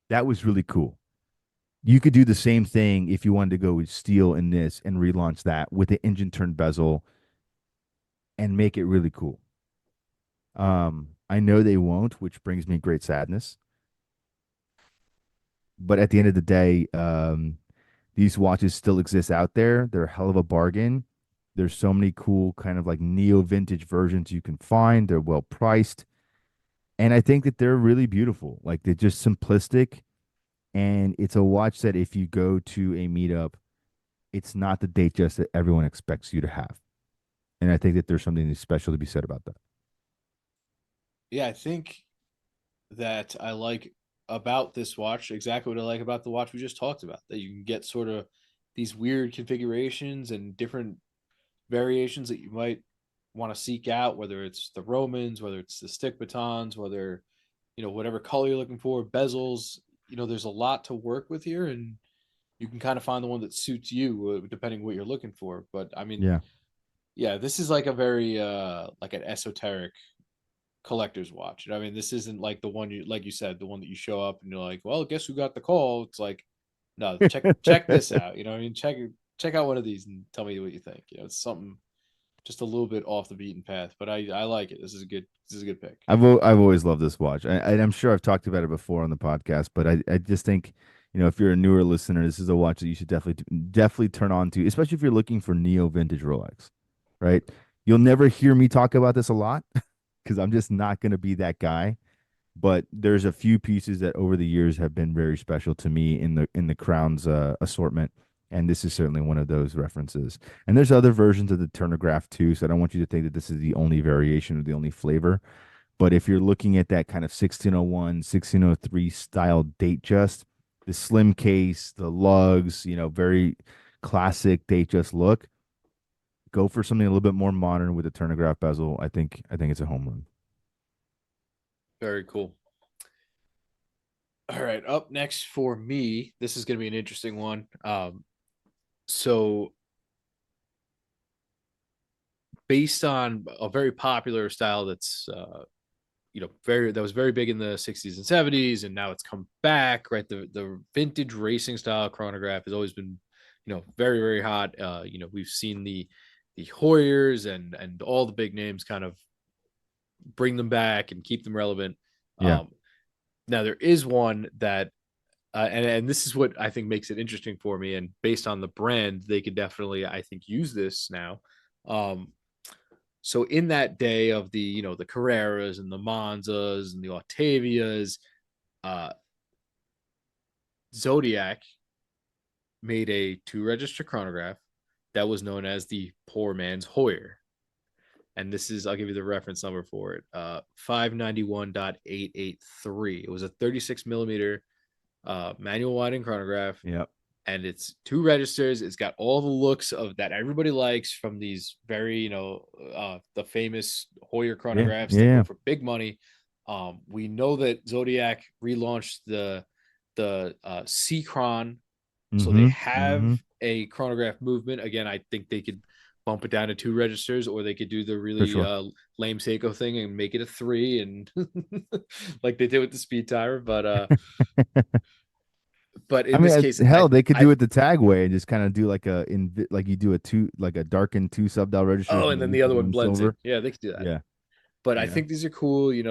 That was really cool. You could do the same thing if you wanted to go with steel in this and relaunch that with the engine turned bezel and make it really cool. I know they won't, which brings me great sadness. But at the end of the day, these watches still exist out there. They're a hell of a bargain. There's so many cool kind of like neo vintage versions you can find. They're well priced. And I think that they're really beautiful. Like they're just simplistic. And it's a watch that if you go to a meetup, it's not the date just that everyone expects you to have. And I think that there's something special to be said about that. Yeah, I think that I like about this watch exactly what I like about the watch we just talked about. That you can get sort of these weird configurations and different variations that you might want to seek out, whether it's the Romans, whether it's the stick batons, whether whatever color you're looking for, bezels. There's a lot to work with here, and you can kind of find the one that suits you depending what you're looking for. But I mean, Yeah. yeah, this is like a very like an esoteric collector's watch. I mean, this isn't like the one you like you said, the one that you show up and you're like, well, guess who got the call? It's like, no, check this out. I mean, check out one of these and tell me what you think. It's something just a little bit off the beaten path, but I like it. This is a good pick. I've always loved this watch. I'm sure I've talked about it before on the podcast, but I just think, if you're a newer listener, this is a watch that you should definitely turn on to, especially if you're looking for neo vintage Rolex, right? You'll never hear me talk about this a lot because I'm just not going to be that guy. But there's a few pieces that over the years have been very special to me in the Crown's assortment, and this is certainly one of those references. And there's other versions of the Turnograph too, so I don't want you to think that this is the only variation or the only flavor. But if you're looking at that kind of 1601, 1603 style date just, the slim case, the lugs, very classic Datejust look. Go for something a little bit more modern with a turnograph bezel. I think it's a home run. Very cool. All right, up next for me, this is going to be an interesting one. So based on a very popular style that's very that was very big in the 60s and 70s, and now it's come back, right? The vintage racing style chronograph has always been, very very hot. We've seen the Hoyers and all the big names kind of bring them back and keep them relevant. Yeah. Um, Now there is one that and this is what I think makes it interesting for me. And based on the brand, they could definitely, I think, use this now. Um, so in that day of the the Carreras and the Monzas and the Octavias, uh, Zodiac made a two-register chronograph that was known as the Poor Man's Hoyer. And this is, I'll give you the reference number for it, 591.883. It was a 36 millimeter manual winding chronograph, Yeah. and it's two registers. It's got all the looks of that everybody likes from these very, the famous Hoyer Yeah. chronographs Yeah. that Yeah. go for big money. We know that Zodiac relaunched the C-Chron, so they Mm-hmm. have Mm-hmm. a chronograph movement. Again, I think they could bump it down to two registers, or they could do the For really sure. lame Seiko thing and make it a three, and like they did with the speed timer. But I in mean, this case, hell, they could I do it the tag way and just kind of do like you do a two, like a darkened two sub dial registers oh, and and then then you the do other one one blends in. silver. Yeah, they could do that. Yeah. But I Yeah. think these are cool. You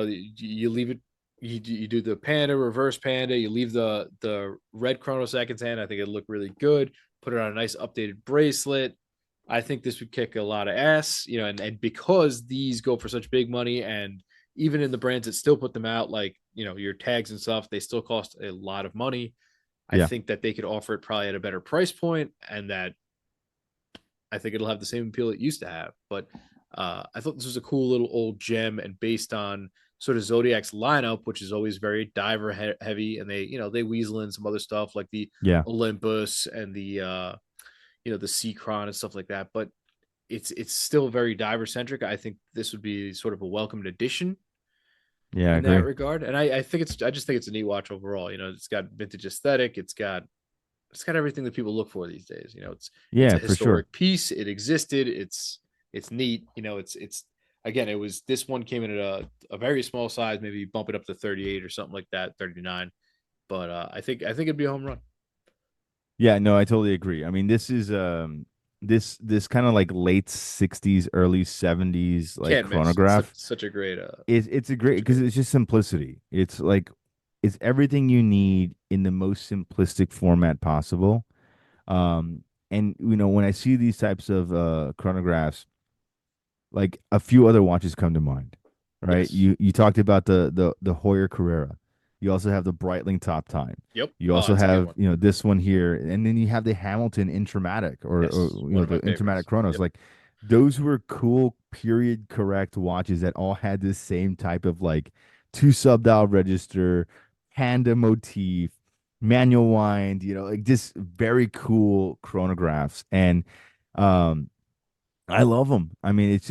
leave it. You do the panda, reverse panda. You leave the red chrono seconds hand. I think it'd look really good. Put it on a nice updated bracelet. I think this would kick a lot of ass. And because these go for such big money, and even in the brands that still put them out, like your tags and stuff, they still cost a lot of money. I Yeah. think that they could offer it probably at a better price point, and that I think it'll have the same appeal it used to have. But I thought this was a cool little old gem, and based on sort of Zodiac's lineup, which is always very diver heavy, and they weasel in some other stuff like the Yeah. Olympus and the Seacron and stuff like that. But it's still very diver centric. I think this would be sort of a welcomed addition Yeah. I in that agree. regard. And I just think it's a neat watch overall. It's got vintage aesthetic. It's got everything that people look for these days. It's Yeah, a for sure. historic piece. It existed. It's neat. It's again, it was this one came in at a very small size, maybe bump it up to 38 or something like that, 39. But I think it'd be a home run. Yeah, no, I totally agree. I mean, this is this kind of like late 60s, early 70s like Can't miss. It's chronograph. It's a great such a because great it's look. just simplicity. It's like it's everything you need in the most simplistic format possible. Um, and when I see these types of chronographs, like a few other watches come to mind, right? Yes. You talked about the Hoyer Carrera. You also have the Breitling Top Time. Yep. You Oh, also that's a good have one. this one here, and then you have the Hamilton Intramatic Yes. or One of my the Intramatic favorites. Chronos. Yep. Like those were cool period correct watches that all had this same type of like two sub dial register, panda motif, manual wind. Like just very cool chronographs and. Um, I love them. I mean, it's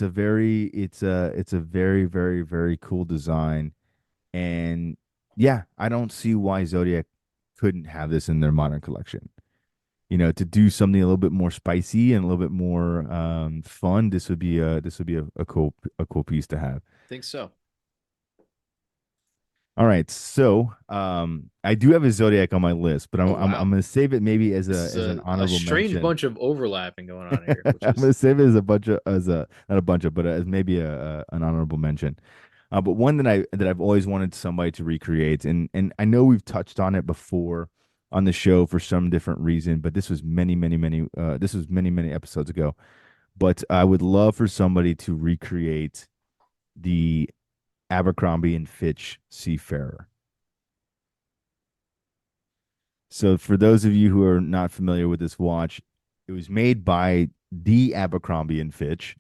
a very, very, very cool design. And yeah, I don't see why Zodiac couldn't have this in their modern collection. To do something a little bit more spicy and a little bit more fun, this would be a cool piece to have. Think so. All right, so I do have a Zodiac on my list, but I'm Oh I'm, wow. I'm gonna save it maybe as This a is as an a honorable strange mention. bunch of overlapping going on here, which I'm is gonna save it as a bunch of as a not a bunch of, but as maybe an honorable mention. But one that I've always wanted somebody to recreate, and I know we've touched on it before on the show for some different reason, but this was many, many, many. This was many, many episodes ago. But I would love for somebody to recreate the Abercrombie and Fitch Seafarer. So for those of you who are not familiar with this watch, it was made by the Abercrombie and Fitch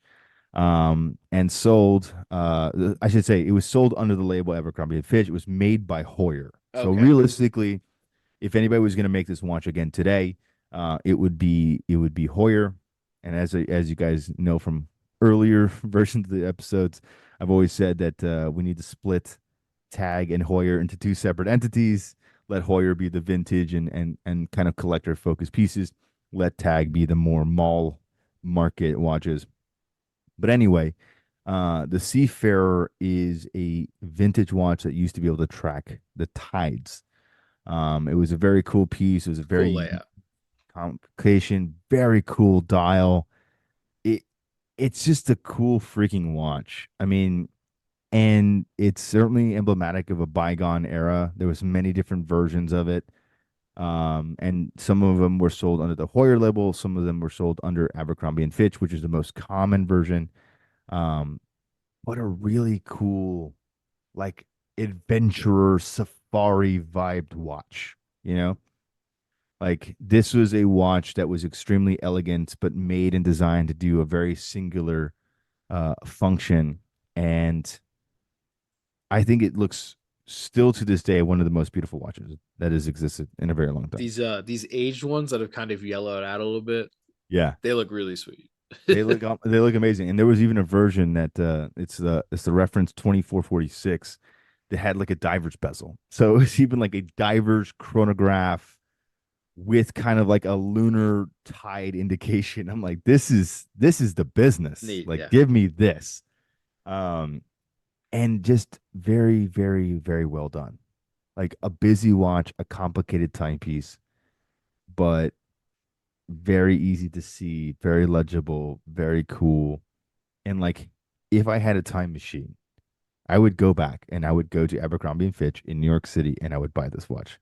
and sold. I should say it was sold under the label Abercrombie and Fitch. It was made by Hoyer. So okay. realistically, if anybody was going to make this watch again today, it would be Hoyer. And as you guys know from earlier versions of the episodes, I've always said that we need to split Tag and Hoyer into two separate entities. Let Hoyer be the vintage and kind of collector focused pieces. Let Tag be the more mall market watches. But anyway, the Seafarer is a vintage watch that used to be able to track the tides. It was a very cool piece. It was a very Cool unique layout. complication, very cool dial. It it's just a cool freaking watch. I mean, and it's certainly emblematic of a bygone era. There was many different versions of it. And some of them were sold under the Hoyer label. Some of them were sold under Abercrombie and Fitch, which is the most common version. Um, what a really cool, like adventurer safari vibed watch, you know? Like this was a watch that was extremely elegant, but made and designed to do a very singular function. And I think it looks still to this day one of the most beautiful watches that has existed in a very long time. These aged ones that have kind of yellowed out a little bit, Yeah. they look really sweet. They look amazing. And there was even a version that it's the reference 2446 that had like a diver's bezel. So it was even like a diver's chronograph with kind of like a lunar tide indication. I'm like, this is the business. Neat, Like, yeah. give me this. Um, and just very, very, very well done. Like a busy watch, a complicated timepiece, but very easy to see, very legible, very cool. And like, if I had a time machine, I would go back and I would go to Abercrombie and Fitch in New York City and I would buy this watch.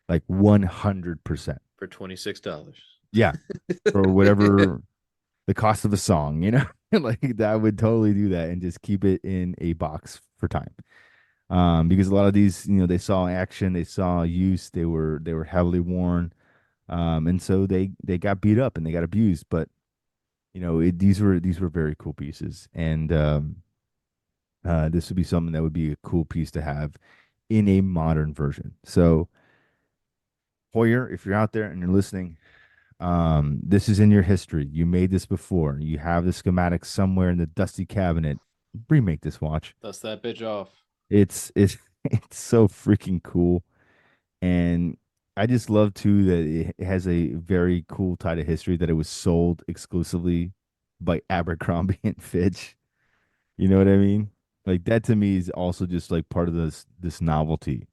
Like 100%. For $26. Yeah, for whatever the cost of a song, like that, I would totally do that and just keep it in a box for time. Because a lot of these, they saw action, they saw use, they were heavily worn, and so they got beat up and they got abused. But these were very cool pieces, and this would be something that would be a cool piece to have in a modern version. So Hoyer, if you're out there and you're listening, this is in your history. You made this before. You have the schematic somewhere in the dusty cabinet. Remake this watch. Dust that bitch off. It's it's so freaking cool, and I just love too that it has a very cool tie to history that it was sold exclusively by Abercrombie and Fitch. You know what I mean? Like that to me is also just like part of this novelty.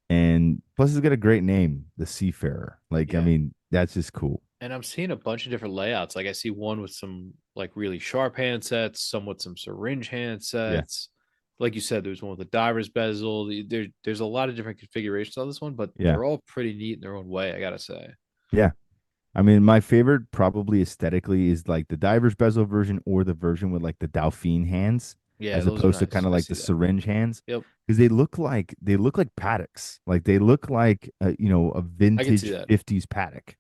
And plus, it's got a great name, the Seafarer. Like, I Yeah. mean, that's just cool. And I'm seeing a bunch of different layouts. Like I see one with some like really sharp handsets, some with some syringe Yeah, handsets. Like you said, there's one with a diver's bezel. There's a lot of different configurations on this one, but yeah, they're all pretty neat in their own way, I gotta say. yeah. I mean, my favorite probably aesthetically is like the diver's bezel version or the version with like the Dauphine hands, Yeah, as those are opposed to nice. kind of I like see the that. syringe hands, Yep. because they look like paddocks, like they look like a I can see vintage that. 50s paddock.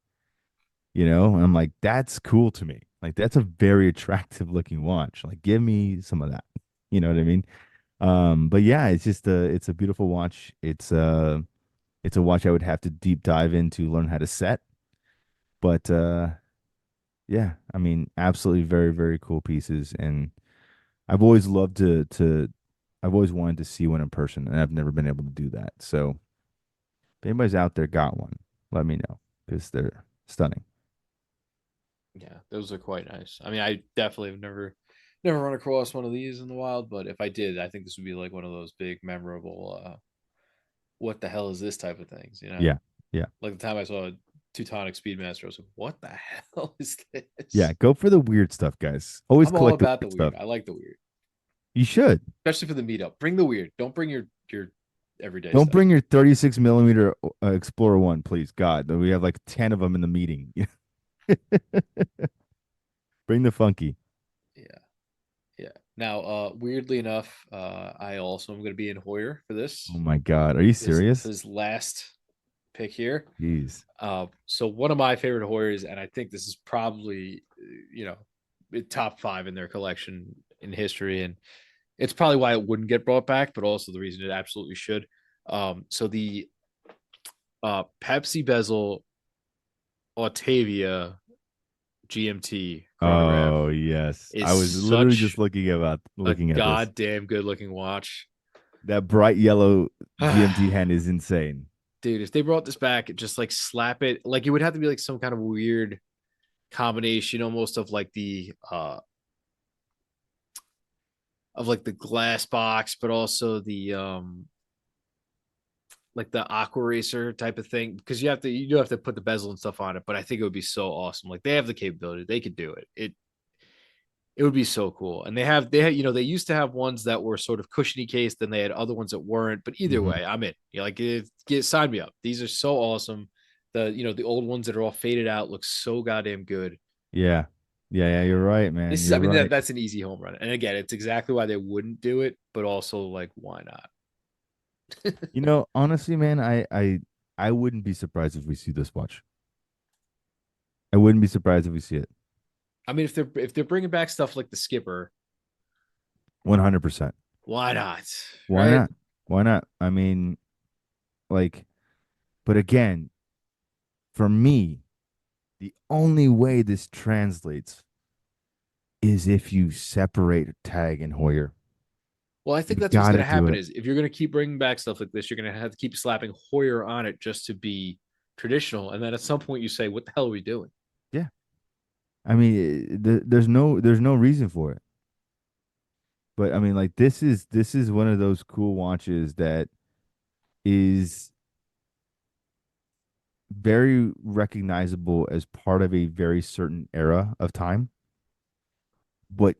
And I'm like, that's cool to me. Like that's a very attractive looking watch. Like, give me some of that. You know what I mean? But yeah, it's a beautiful watch. It's a watch I would have to deep dive into, learn how to set. But yeah, I mean, absolutely very, very cool pieces. And I've always loved I've always wanted to see one in person, and I've never been able to do that. So if anybody's out there got one, let me know because they're stunning. Yeah, those are quite nice. I mean, I definitely have never run across one of these in the wild, but if I did, I think this would be like one of those big memorable what the hell is this type of things, you know? Yeah, yeah, Like the time I saw a Teutonic Speedmaster, I was like, what the hell is yeah. this? Go for the weird stuff, guys. Always I'm all collect the about the weird weird. stuff. I like the weird, You should. especially for the meetup. Bring the weird. Don't bring your everyday Don't stuff. bring your 36 millimeter Explorer one, please. God, we have like 10 of them in the meeting. Bring the funky. Yeah, yeah. Now, weirdly enough, I also am going to be in Hoyer for Oh this my God, are you for serious? this last pick here. Jeez. So one of my favorite Hoyers, and I think this is probably you know top five in their collection in history, and it's probably why it wouldn't get brought back, but also the reason it absolutely should. So the Pepsi bezel Autavia GMT chronograph Oh yes, is I was literally just such a looking at this. goddamn good looking watch. That bright yellow GMT hand is insane. Dude, if they brought this back, just like slap it, like it would have to be like some kind of weird combination almost of like the glass box, but also the like the aqua racer type of thing. Because you do have to put the bezel and stuff on it, but I think it would be so awesome. Like they have the capability, they could do it. It would be so cool. And they used to have ones that were sort of cushiony cased, and they had other ones that weren't. But either Hmm. way, I'm in. Sign me up. These are so awesome. The old ones that are all faded out look so goddamn good. Yeah, yeah. You're right, man. I You're mean, right. that's an easy home run. And again, it's exactly why they wouldn't do it, but also like, why not? Honestly, man, I wouldn't be surprised if we see this watch. I wouldn't be surprised if we see it. I mean, if they're bringing back stuff like the skipper, 100%. why not? Why Right? not? Why not? I mean, like, but again, for me, the only way this translates is if you separate Tag and Hoyer. Well, I think You that's what's going gotta to do happen it. is if you're going to keep bringing back stuff like this, you're going to have to keep slapping Hoyer on it just to be traditional. And then at some point you say, what the hell are we doing? Yeah. I mean, there's no reason for it. But I mean, like this is one of those cool watches that is very recognizable as part of a very certain era of time, but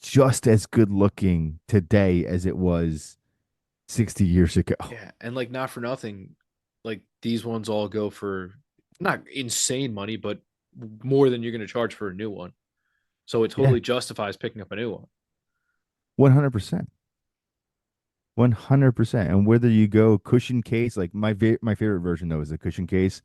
just as good looking today as it was 60 years ago. Yeah. And like, not for nothing, like these ones all go for not insane money, but more than you're going to charge for a new one. So it Yeah, totally justifies picking up a new one. 100%. 100%. And whether you go cushion case, like my favorite version though is the cushion case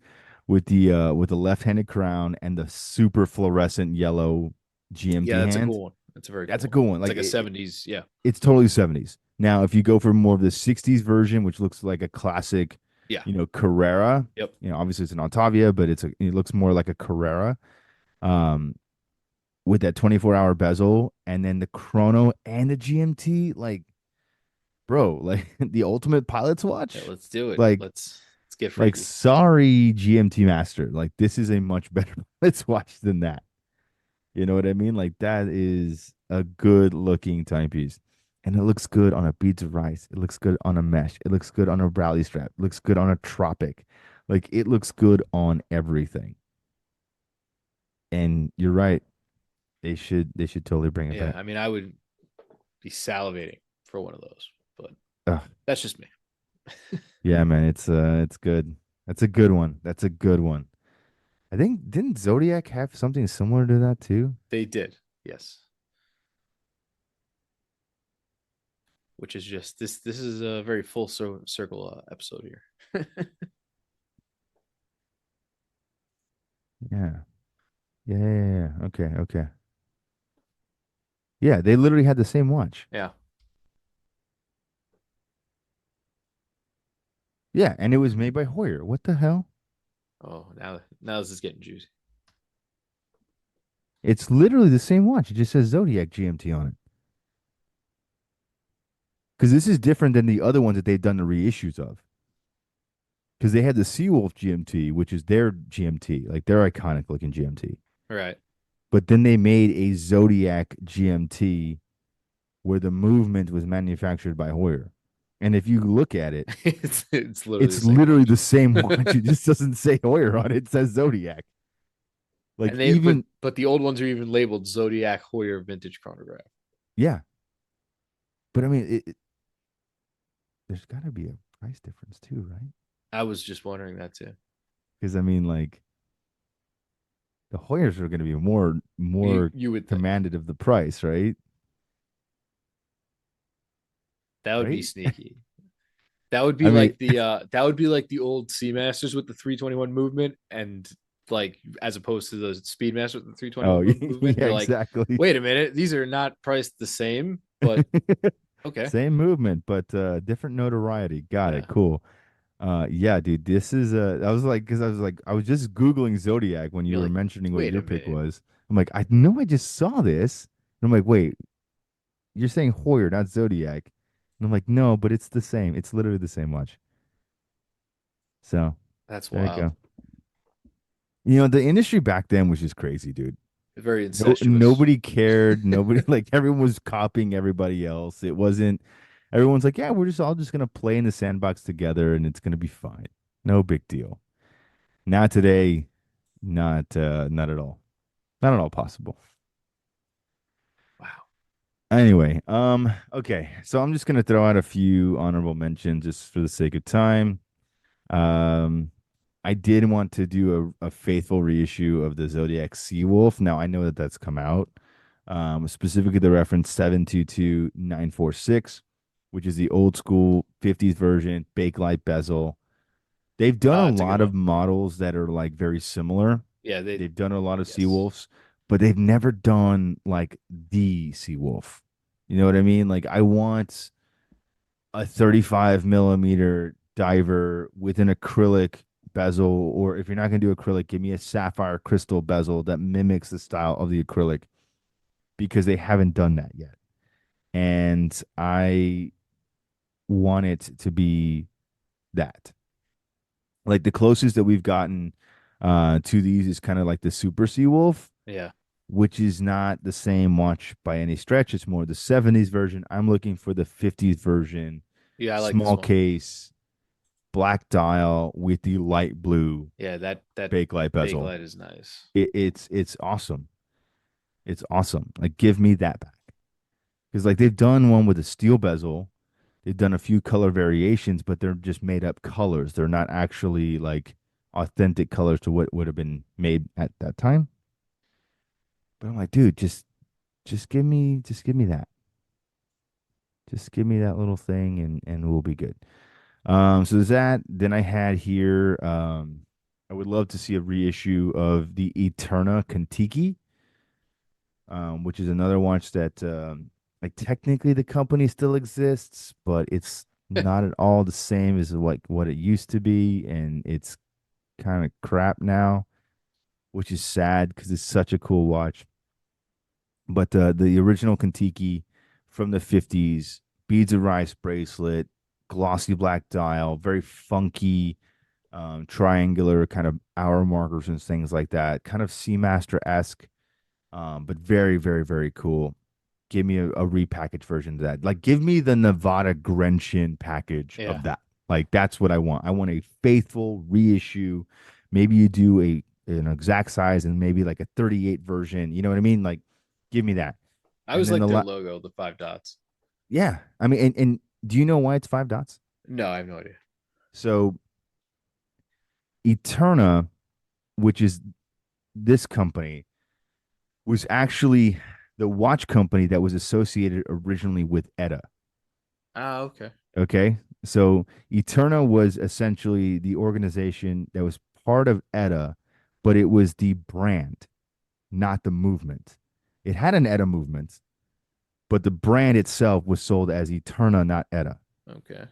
with the left-handed crown and the super fluorescent yellow Yeah, GMT that's a hand. cool one. That's a very That's cool a one. good one. It's Like like a 70s. Yeah. it's totally 70s. Now, if you go for more of the 60s version, which looks like a classic, Yeah. Carrera, Yep. obviously it's an Octavia, but it looks more like a Carrera. Um, with that 24-hour bezel and then the chrono and the GMT, like, bro, like the ultimate pilot's Yeah. watch. Let's do it. Like, Let's get like freaky. sorry, GMT Master. Like, this is a much better pilot's watch than that. You know what I mean? Like that is a good looking timepiece. And it looks good on a beads of rice. It looks good on a mesh. It looks good on a rally strap. It looks good on a tropic. Like it looks good on everything. And you're right. They should totally bring it Yeah. back. I mean, I would be salivating for one of those, but Ugh. that's just me. Yeah, man, it's good. That's a good one. That's a good one. I think didn't Zodiac have something similar to that too? They did. Yes. Which is just this is a very full circle episode here. Yeah. Yeah. Okay. Okay. Yeah, they literally had the same watch. Yeah. Yeah, and it was made by Hoyer. What the hell? Oh, now this is getting juicy. It's literally the same watch. It just says Zodiac GMT on it. Because this is different than the other ones that they've done the reissues of. Because they had the Seawolf GMT, which is their GMT, like their iconic looking GMT. All right. But then they made a Zodiac GMT where the movement was manufactured by Hoyer. And if you look at it, It's literally the it's same literally watch. the same watch. It just doesn't say Hoyer on it. It says Zodiac. Like And they even but the old ones are even labeled Zodiac Hoyer Vintage Chronograph. yeah. But I mean, there's got to be a price difference too, right? I was just wondering that too. Because I mean, like the Hoyers are going to be more You would think commanded of the price, right? that would be Right? sneaky. That would be I mean, like the old Seamasters with the 321 movement, and like as opposed to the Speedmaster with the oh 321 movement. yeah, You're like, exactly. wait a minute, these are not priced the same, but okay, Same movement, but different notoriety. Got yeah. it. Cool. Yeah, dude, this is I was like, because I was like, I was just Googling Zodiac when you You're were like, mentioning what wait your a pick minute. was. I'm like, I know I just saw this. And I'm like, wait, you're saying Hoyer, not Zodiac. And I'm like, no, but it's the same. It's literally the same watch. So That's there you wild. go. You know, the industry back then was just crazy, dude. Very No, incestuous. nobody cared. Nobody like everyone was copying everybody else. It wasn't everyone's like, yeah, we're just all just gonna play in the sandbox together and it's gonna be fine. No big deal. Not today, not at all. Not at all possible. Wow. Anyway, okay. So I'm just gonna throw out a few honorable mentions just for the sake of time. Um, I did want to do a faithful reissue of the Zodiac Seawolf. Now I know that that's come out. Specifically the reference 722946, which is the old school 50s version, bakelite bezel. They've done a That's a good lot one. of models that are like very similar. Yeah, they They've done a lot of yes. Seawolves, but they've never done like the Seawolf. You know what I mean? Like I want a 35 millimeter diver with an acrylic bezel, or if you're not going to do acrylic, give me a sapphire crystal bezel that mimics the style of the acrylic because they haven't done that yet. And I want it to be that. Like the closest that we've gotten to these is kind of like the Super Seawolf, Yeah. which is not the same watch by any stretch. It's more the 70s version. I'm looking for the 50s version, Yeah, I like this small one. case, black dial with the light blue Yeah, that bakelite bezel. bakelite is nice. It's awesome. It's awesome. Like give me that back. Because like they've done one with a steel bezel. They've done a few color variations, but they're just made up colors. They're not actually like authentic colors to what would have been made at that time. But I'm like, dude, just give me that. Just give me that little thing and we'll be good. So there's that. Then I had here, I would love to see a reissue of the Eterna Kontiki, which is another watch that, like technically the company still exists, but it's not at all the same as like what it used to be, and it's kind of crap now, which is sad because it's such a cool watch. But the original Kontiki from the 50s, beads of rice bracelet, glossy black dial, very funky, triangular kind of hour markers and things like that. Kind of Seamaster esque, but very, very, very cool. Give me a repackaged version of that. Like, give me the Nevada Grenchen package Yeah. of that. Like, that's what I want. I want a faithful reissue. Maybe you do an exact size and maybe like a 38 version. You know what I mean? Like, give me that. I And always then like their logo, the five dots. yeah. I mean, and do you know why it's five dots? No, I have no idea. So Eterna, which is this company, was actually the watch company that was associated originally with ETA. Ah, okay. Okay. So Eterna was essentially the organization that was part of ETA, but it was the brand, not the movement. It had an ETA movement, but the brand itself was sold as Eterna, not ETA. Okay.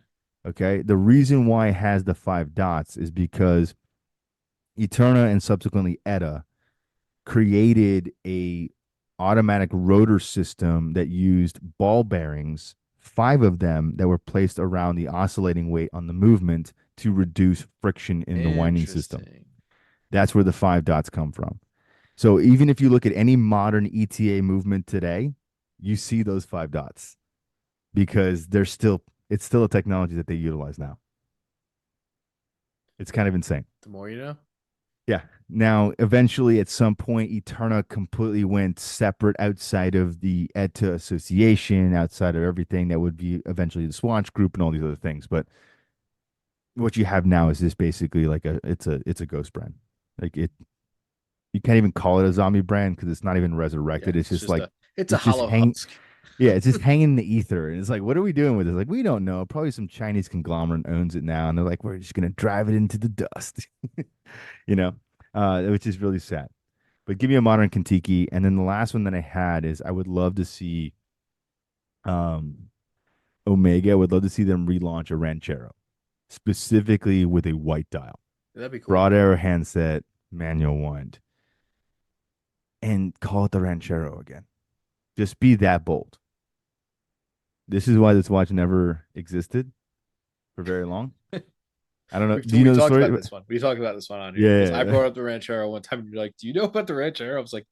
Okay. The reason why it has the five dots is because Eterna and subsequently ETA created a automatic rotor system that used ball bearings, five of them that were placed around the oscillating weight on the movement to reduce friction in the winding system. Interesting. That's where the five dots come from. So even if you look at any modern ETA movement today, you see those five dots because they're still it's still a technology that they utilize now. It's kind of insane. The more you know. Yeah. Now, eventually, at some point, Eterna completely went separate outside of the ETA association, outside of everything that would be eventually the Swatch Group and all these other things. But what you have now is just basically like it's a ghost brand. Like it, you can't even call it a zombie brand because it's not even Yeah, resurrected. It's it's just just like a it's a it's just hollow hanging. husk. Yeah, it's just hanging in the ether. And it's like, what are we doing with this? Like, we don't know. Probably some Chinese conglomerate owns it now, and they're like, we're just gonna drive it into the dust. you know, which is really sad. But give me a modern Kentucky. And then the last one that I had is I would love to see um Omega. I would love to see them relaunch a Ranchero. specifically with a white dial, That'd be cool. broad arrow handset, manual wind, and call it the Ranchero again. Just be that bold. This is why this watch never existed for very long. I don't know. Do you We know the talked story? about this one. We talked about this one on here because I Yeah. brought up the Ranchero one time, and you're like, "Do you know about the Ranchero?" I was like,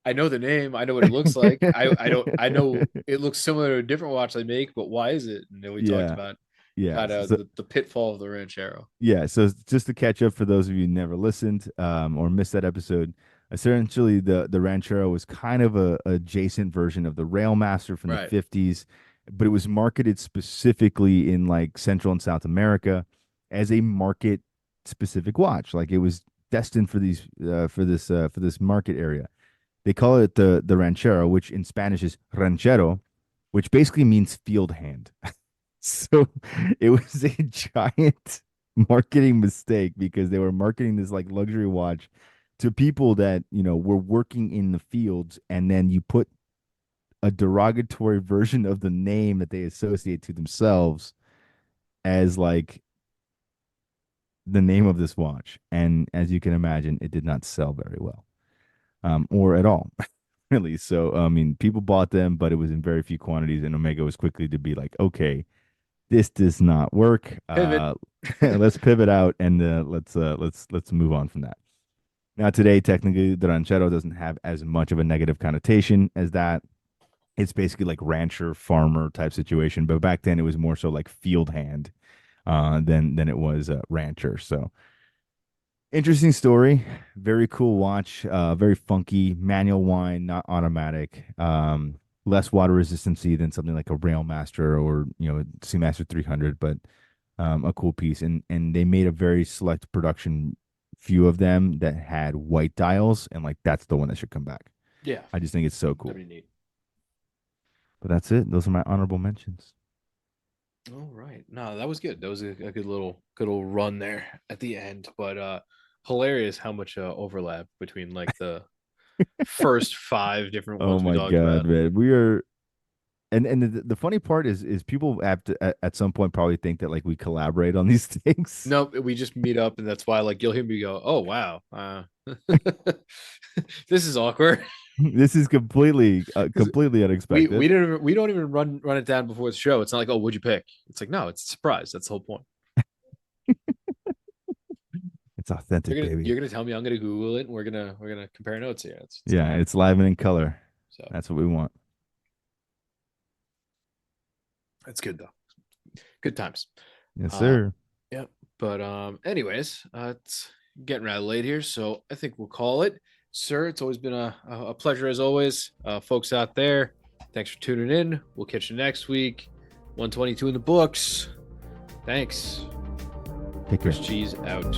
"I know the name. I know what it looks like. I don't. I know it looks similar to a different watch they make, but why is it?" And then we talked Yeah. about Yeah. kind of So, the pitfall of the Ranchero. yeah. So just to catch up for those of you who never listened or missed that episode, essentially the Ranchero was kind of a adjacent version of the Railmaster from the Right. 50s, but it was marketed specifically in like Central and South America as a market specific watch. Like it was destined for these for this market area. They call it the Ranchero, which in Spanish is ranchero, which basically means field hand. So it was a giant marketing mistake because they were marketing this like luxury watch to people that, you know, were working in the fields, and then you put a derogatory version of the name that they associate to themselves as like the name of this watch. And as you can imagine, it did not sell very well. Or at all, really. So, I mean, people bought them, but it was in very few quantities, and Omega was quickly to be like, okay, this does not work. Pivot. Let's pivot out and let's move on from that. Now, today, technically, the ranchero doesn't have as much of a negative connotation as that. It's basically like rancher, farmer type situation, but back then it was more so like field hand than it was rancher. So interesting story. Very cool watch. Very funky. Manual wind, not automatic. Less water resistancy than something like a Railmaster or Seamaster 300, but a cool piece. And they made a very select production few of them that had white dials, and like that's the one that should come back. Yeah, I just think it's so cool. that'd be neat. But that's it. Those are my honorable mentions. All right. No, that was good. That was a good little run there at the end. But hilarious how much overlap between like the first five different Oh ones we my talked god, about. man. We are and the funny part is people have to at some point probably think that like we collaborate on these things. No, we just meet up, and that's why like you'll hear me go, "Oh wow, this is awkward." This is completely We unexpected. don't even run it down before the show. It's not like, "Oh, what'd you pick?" It's like, no, it's a surprise. That's the whole point. It's authentic, baby. You're gonna tell me, I'm gonna Google it, and we're gonna compare notes here. It's gonna Yeah, happen. it's live and in color. So That's what we want. that's good though. Good times. Yes, Uh, sir. yeah. But anyways, it's getting rather late here, so I think we'll call it, sir. It's always been a pleasure as always. Folks out there, thanks for tuning in. We'll catch you next week. 122 in the books. Thanks. Take care. Chris Cheese out.